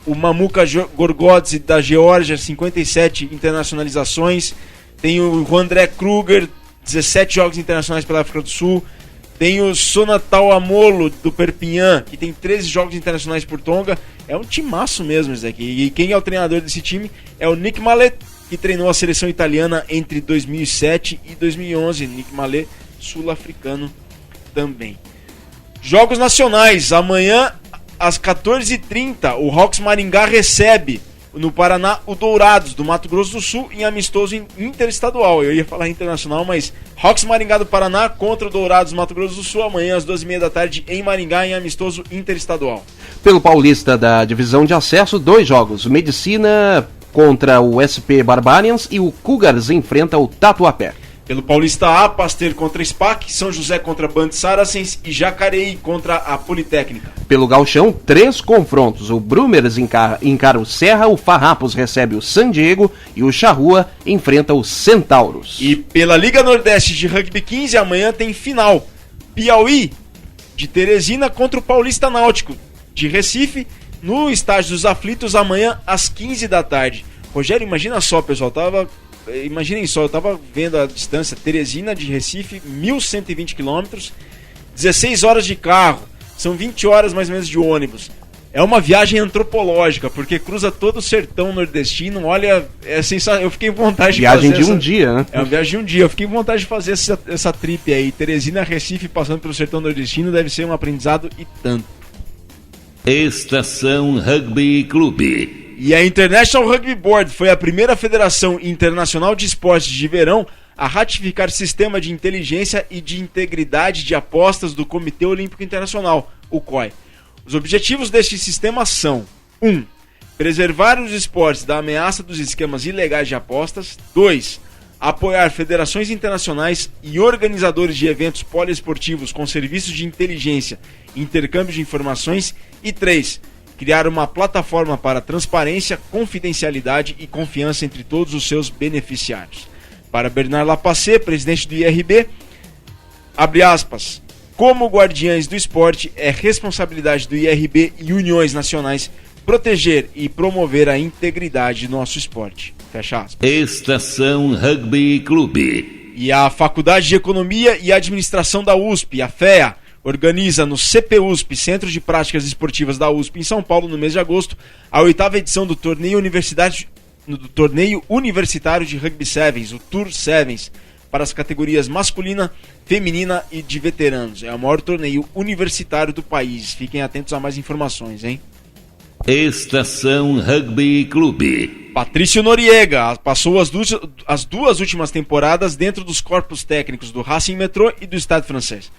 o Mamuka Gorgodze da Geórgia, 57 internacionalizações. Tem o André Kruger, 17 jogos internacionais pela África do Sul. Tem o Sonatal Amolo do Perpignan, que tem 13 jogos internacionais por Tonga. É um timaço mesmo esse aqui. E quem é o treinador desse time é o Nick Mallet, que treinou a seleção italiana entre 2007 e 2011. Nick Mallet, sul-africano também. Jogos nacionais. Amanhã, às 14h30, o Hawks Maringá recebe no Paraná o Dourados do Mato Grosso do Sul em amistoso interestadual. Eu ia falar internacional, mas Hawks Maringá do Paraná contra o Dourados do Mato Grosso do Sul amanhã às 2h30 da tarde em Maringá em amistoso interestadual. Pelo Paulista da divisão de acesso, 2 jogos. Medicina contra o SP Barbarians e o Cougars enfrenta o Tatuapé. Pelo Paulista A, Pasteur contra SPAC, São José contra Band Saracens e Jacareí contra a Politécnica. Pelo Gauchão, 3 confrontos. O Brumers encara o Serra, o Farrapos recebe o San Diego e o Charrua enfrenta o Centauros. E pela Liga Nordeste de Rugby 15, amanhã tem final. Piauí de Teresina contra o Paulista Náutico de Recife, no Estádio dos Aflitos, amanhã às 15 da tarde. Rogério, imagina só, pessoal, imaginem só, eu tava vendo a distância, Teresina de Recife, 1.120 quilômetros, 16 horas de carro, são 20 horas mais ou menos de ônibus. É uma viagem antropológica, porque cruza todo o sertão nordestino. Olha, é sensacional. Eu fiquei com vontade de fazer viagem de um dia, né? É uma viagem de um dia. Eu fiquei com vontade de fazer essa trip aí. Teresina, Recife, passando pelo sertão nordestino, deve ser um aprendizado e tanto. Estação Rugby Clube. E a International Rugby Board foi a primeira federação internacional de esportes de verão a ratificar sistema de inteligência e de integridade de apostas do Comitê Olímpico Internacional, o COI. Os objetivos deste sistema são: 1. Preservar os esportes da ameaça dos esquemas ilegais de apostas. 2. Apoiar federações internacionais e organizadores de eventos poliesportivos com serviços de inteligência e intercâmbio de informações. E 3. Criar uma plataforma para transparência, confidencialidade e confiança entre todos os seus beneficiários. Para Bernard Lapacé, presidente do IRB, abre aspas, como guardiães do esporte, é responsabilidade do IRB e uniões nacionais proteger e promover a integridade do nosso esporte. Fecha aspas. Estação Rugby Clube. E a Faculdade de Economia e Administração da USP, a FEA, organiza no CPUSP, Centro de Práticas Esportivas da USP, em São Paulo, no mês de agosto, a 8ª edição do torneio universitário de Rugby Sevens, o Tour Sevens, para as categorias masculina, feminina e de veteranos. É o maior torneio universitário do país. Fiquem atentos a mais informações, hein? Estação Rugby Clube. Patrício Noriega passou as duas últimas temporadas dentro dos corpos técnicos do Racing Metrô e do Stade Francês.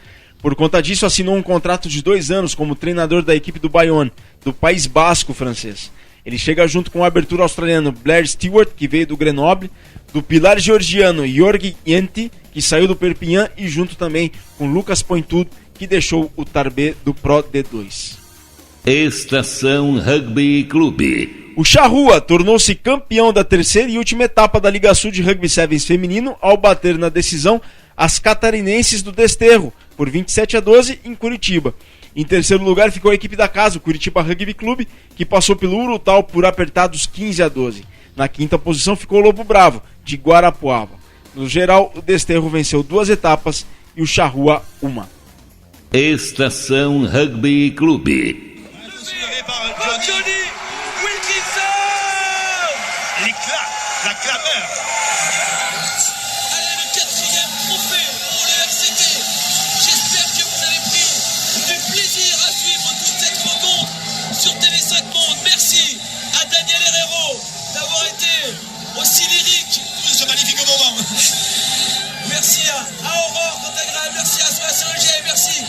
Por conta disso, assinou um contrato de 2 anos como treinador da equipe do Bayonne, do País Basco francês. Ele chega junto com o abertura australiano Blair Stewart, que veio do Grenoble, do pilar georgiano Jorgi Yenti, que saiu do Perpignan, e junto também com Lucas Pointud, que deixou o Tarbé do Pro D2. Estação Rugby Clube. O Charrua tornou-se campeão da 3ª e última etapa da Liga Sul de Rugby Sevens feminino ao bater na decisão as catarinenses do Desterro, por 27-12 em Curitiba. Em terceiro lugar ficou a equipe da casa, o Curitiba Rugby Clube, que passou pelo Urutau por apertados 15-12. Na 5ª posição ficou o Lobo Bravo, de Guarapuava. No geral, o Desterro venceu 2 etapas e o Charrua 1. Estação Rugby Clube. Johnny Wilkinson! L'éclat, la clameur. Allez, le 4e trophée pour le RCT. J'espère que vous avez pris du plaisir à suivre toute cette rencontre sur TV5 Monde. Merci à Daniel Herrero d'avoir été aussi lyrique pour ce magnifique moment. Merci à Aurore Contagra, merci à Sébastien Leger, merci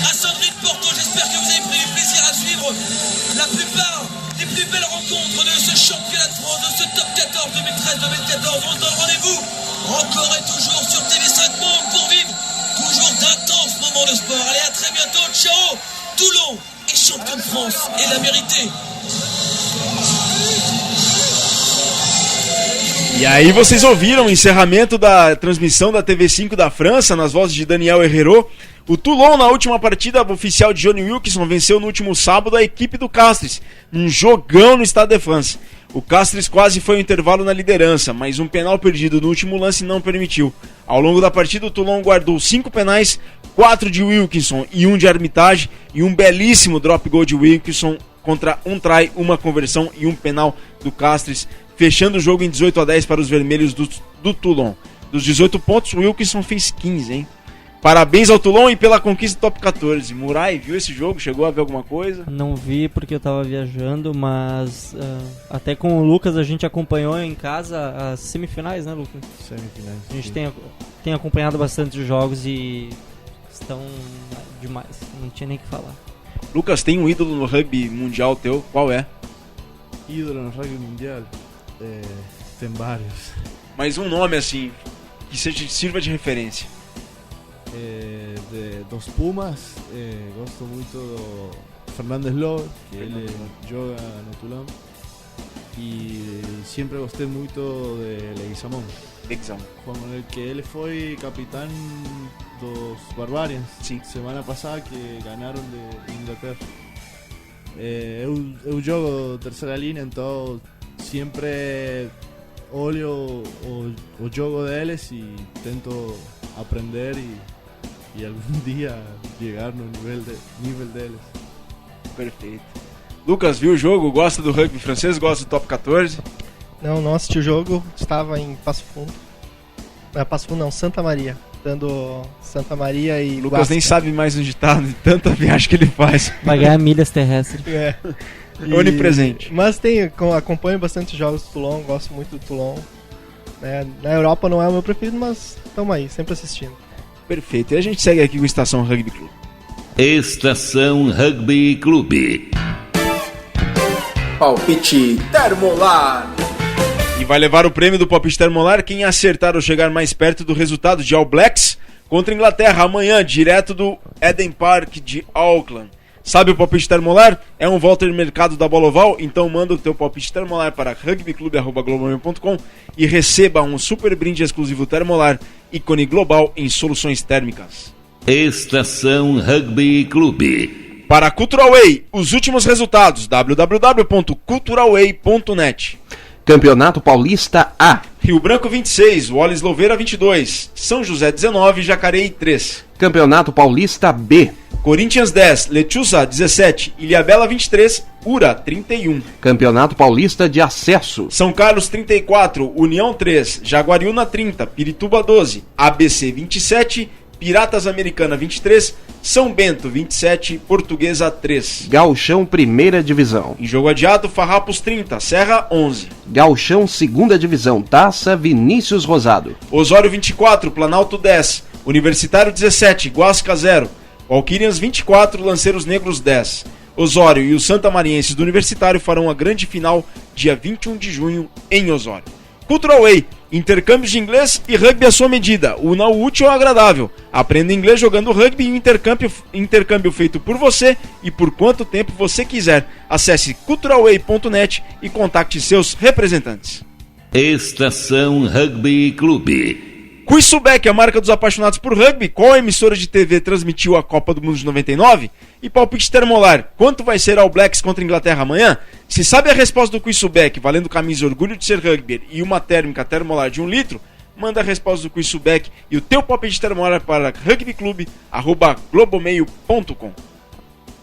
à Sandrine Porto. J'espère que vous avez pris du plaisir à suivre la plupart des plus belles rencontres de ce championnat de France, de ce top 14 2013-2014. On se donne rendez-vous encore et toujours sur TV5 Monde pour vivre toujours d'intenses moments de sport. Allez, à très bientôt. Ciao. Toulon est champion de France et l'a mérité. E aí vocês ouviram o encerramento da transmissão da TV5 da França, nas vozes de Daniel Herrero. O Toulon, na última partida oficial de Johnny Wilkinson, venceu no último sábado a equipe do Castres, num jogão no Stade de France. O Castres quase foi ao intervalo na liderança, mas um penal perdido no último lance não permitiu. Ao longo da partida, o Toulon guardou 5 penais, 4 de Wilkinson e 1 de Armitage, e um belíssimo drop goal de Wilkinson contra um try, uma conversão e um penal do Castres, fechando o jogo em 18-10 para os vermelhos do Toulon. Dos 18 pontos, o Wilkinson fez 15, hein? Parabéns ao Toulon e pela conquista do top 14. Murai, viu esse jogo? Chegou a ver alguma coisa? Não vi porque eu tava viajando, mas até com o Lucas a gente acompanhou em casa as semifinais, né, Lucas? Semifinais. A gente tem acompanhado bastante os jogos e estão demais. Não tinha nem o que falar. Lucas, tem um ídolo no rugby mundial teu? Qual é? Ídolo no rugby mundial? Tem vários. Mas um nome assim, que sirva de referência. Dos Pumas, gosto muito do Fernández Lobo, que ele joga no Toulon. E sempre gostei muito de Leguizamón, com el que ele foi capitão dos Barbarians. Sim. Semana passada que ganharam de Inglaterra. Eu jogo terceira linha, então sempre olho o jogo deles e tento aprender e algum dia chegar no nível deles. Perfeito. Lucas, viu o jogo? Gosta do rugby francês? Gosta do top 14? Não assisti o jogo, estava em Passo Fundo. Não é Passo Fundo não, Santa Maria. dando Santa Maria e O Lucas Guasca. nem sabe mais onde tá, de tanta viagem que ele faz. Vai ganhar milhas terrestres. É. Onipresente. Mas acompanho bastante jogos do Toulon, gosto muito do Toulon. Né? Na Europa não é o meu preferido, mas estamos aí, sempre assistindo. Perfeito. E a gente segue aqui com o Estação Rugby Clube. Estação Rugby Clube. Palpite Termolar. E vai levar o prêmio do Palpite Termolar quem acertar ou chegar mais perto do resultado de All Blacks contra a Inglaterra amanhã, direto do Eden Park de Auckland. Sabe o Palpite Termolar? É um Walter Mercado da Bola Oval, então manda o teu Palpite Termolar para rugbyclube@globomail.com e receba um super brinde exclusivo Termolar, ícone global em soluções térmicas. Estação Rugby Clube. Para Cultural Way, os últimos resultados, www.culturalway.net. Campeonato Paulista A. Rio Branco 26, Wallace Louveira 22, São José 19, Jacareí 3. Campeonato Paulista B. Corinthians 10, Lechuza 17, Ilhabela 23, Ura 31. Campeonato Paulista de Acesso. São Carlos 34, União 3, Jaguariúna 30, Pirituba 12, ABC 27, Piratas Americana 23, São Bento 27, Portuguesa 3. Gauchão Primeira Divisão. Em jogo adiado, Farrapos 30, Serra 11. Gauchão Segunda Divisão, Taça Vinícius Rosado. Osório 24, Planalto 10, Universitário 17, Guasca 0. Valquírias 24, Lanceiros Negros 10. Osório e os santamarienses do Universitário farão a grande final dia 21 de junho em Osório. Cultural Way, intercâmbios de inglês e rugby à sua medida. Una o útil ao agradável. Aprenda inglês jogando rugby e intercâmbio feito por você e por quanto tempo você quiser. Acesse culturalway.net e contacte seus representantes. Estação Rugby Clube. Quissubec, a marca dos apaixonados por rugby. Qual emissora de TV transmitiu a Copa do Mundo de 99? E Palpite Termolar, quanto vai ser All Blacks contra a Inglaterra amanhã? Se sabe a resposta do Quissubec, valendo camisa Orgulho de Ser Rugby e uma térmica Termolar de 1 litro, manda a resposta do Quissubec e o teu Palpite Termolar para rugbyclube@globomail.com.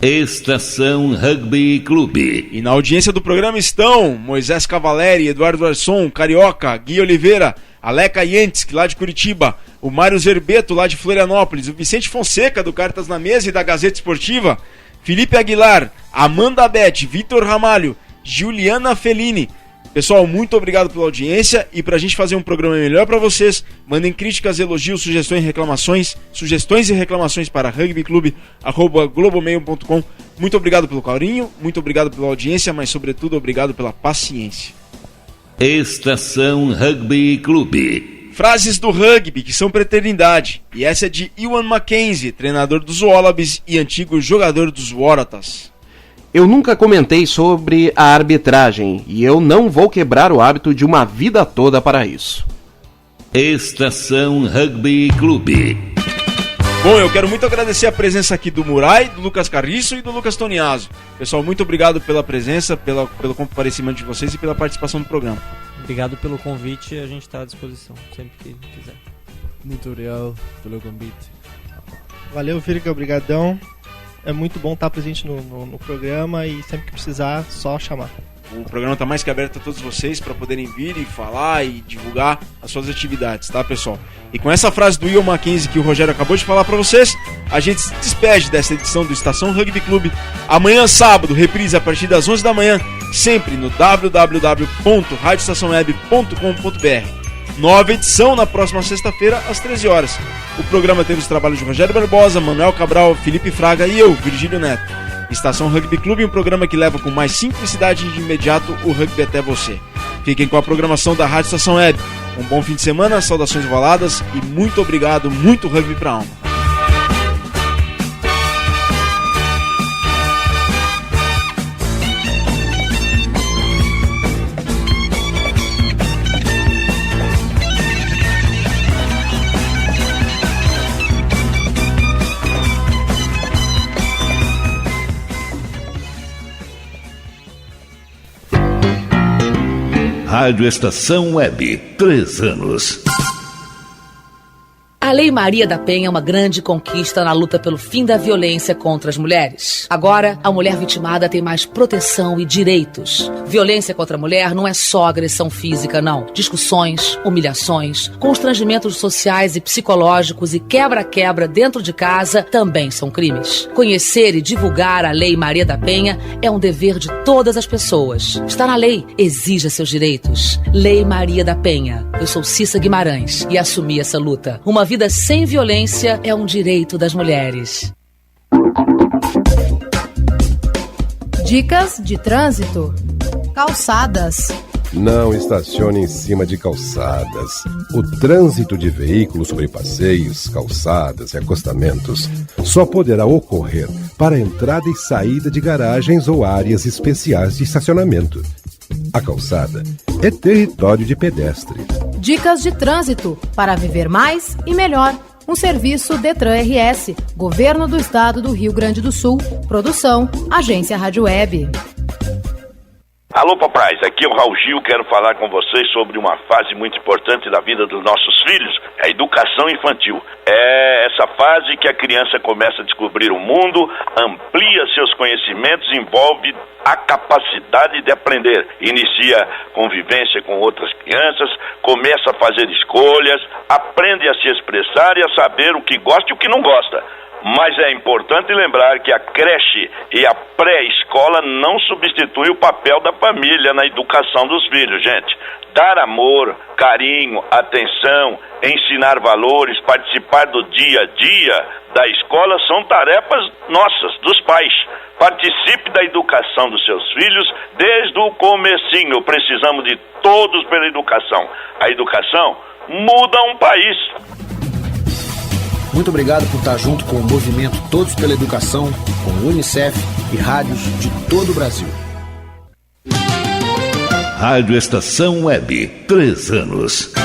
Estação Rugby Clube. E na audiência do programa estão Moisés Cavaleri, Eduardo Arson, Carioca, Gui Oliveira, Aleca Yentes, lá de Curitiba, o Mário Zerbeto, lá de Florianópolis, o Vicente Fonseca, do Cartas na Mesa e da Gazeta Esportiva, Felipe Aguilar, Amanda Beth, Vitor Ramalho, Juliana Fellini. Pessoal, muito obrigado pela audiência e pra gente fazer um programa melhor pra vocês, mandem críticas, elogios, sugestões e reclamações para rugbyclube@globomail.com. Muito obrigado pelo carinho, muito obrigado pela audiência, mas sobretudo obrigado pela paciência. Estação Rugby Clube. Frases do rugby que são pra eternidade. E essa é de Ewan Mackenzie, treinador dos Wallabies e antigo jogador dos Waratahs. Eu nunca comentei sobre a arbitragem e eu não vou quebrar o hábito de uma vida toda para isso. Estação Rugby Clube. Bom, eu quero muito agradecer a presença aqui do Murai, do Lucas Carriço e do Lucas Toniaso. Pessoal, muito obrigado pela presença, pelo comparecimento de vocês e pela participação no programa. Obrigado pelo convite, a gente está à disposição, sempre que quiser. Muito obrigado pelo convite. Valeu, Virga, obrigadão. É muito bom estar presente no programa e sempre que precisar, só chamar. O programa está mais que aberto a todos vocês para poderem vir e falar e divulgar as suas atividades, tá, pessoal? E com essa frase do Ewan Mackenzie que o Rogério acabou de falar para vocês, a gente se despede dessa edição do Estação Rugby Clube. Amanhã, sábado, reprise a partir das 11 da manhã, sempre no www.radioestaçãoweb.com.br. Nova edição na próxima sexta-feira, às 13 horas. O programa teve os trabalhos de Rogério Barbosa, Manuel Cabral, Felipe Fraga e eu, Virgílio Neto. Estação Rugby Clube, um programa que leva com mais simplicidade e de imediato o rugby até você. Fiquem com a programação da Rádio Estação Web. Um bom fim de semana, saudações ovaladas e muito obrigado, muito rugby pra alma. Rádio Estação Web, 3 anos. Lei Maria da Penha é uma grande conquista na luta pelo fim da violência contra as mulheres. Agora, a mulher vitimada tem mais proteção e direitos. Violência contra a mulher não é só agressão física, não. Discussões, humilhações, constrangimentos sociais e psicológicos e quebra-quebra dentro de casa também são crimes. Conhecer e divulgar a Lei Maria da Penha é um dever de todas as pessoas. Está na lei, exija seus direitos. Lei Maria da Penha. Eu sou Cissa Guimarães e assumi essa luta. Uma vida sem violência é um direito das mulheres. Dicas de trânsito. Calçadas. Não estacione em cima de calçadas. O trânsito de veículos sobre passeios, calçadas e acostamentos só poderá ocorrer para entrada e saída de garagens ou áreas especiais de estacionamento. A calçada é território de pedestre. Dicas de trânsito para viver mais e melhor. Um serviço Detran RS, Governo do Estado do Rio Grande do Sul. Produção, Agência Rádio Web. Alô, papais, aqui é o Raul Gil, quero falar com vocês sobre uma fase muito importante da vida dos nossos filhos, a educação infantil. É essa fase que a criança começa a descobrir o mundo, amplia seus conhecimentos, envolve a capacidade de aprender, inicia convivência com outras crianças, começa a fazer escolhas, aprende a se expressar e a saber o que gosta e o que não gosta. Mas é importante lembrar que a creche e a pré-escola não substituem o papel da família na educação dos filhos, gente. Dar amor, carinho, atenção, ensinar valores, participar do dia a dia da escola são tarefas nossas, dos pais. Participe da educação dos seus filhos desde o comecinho. Precisamos de todos pela educação. A educação muda um país. Muito obrigado por estar junto com o movimento Todos pela Educação, com o Unicef e rádios de todo o Brasil. Rádio Estação Web, 3 anos.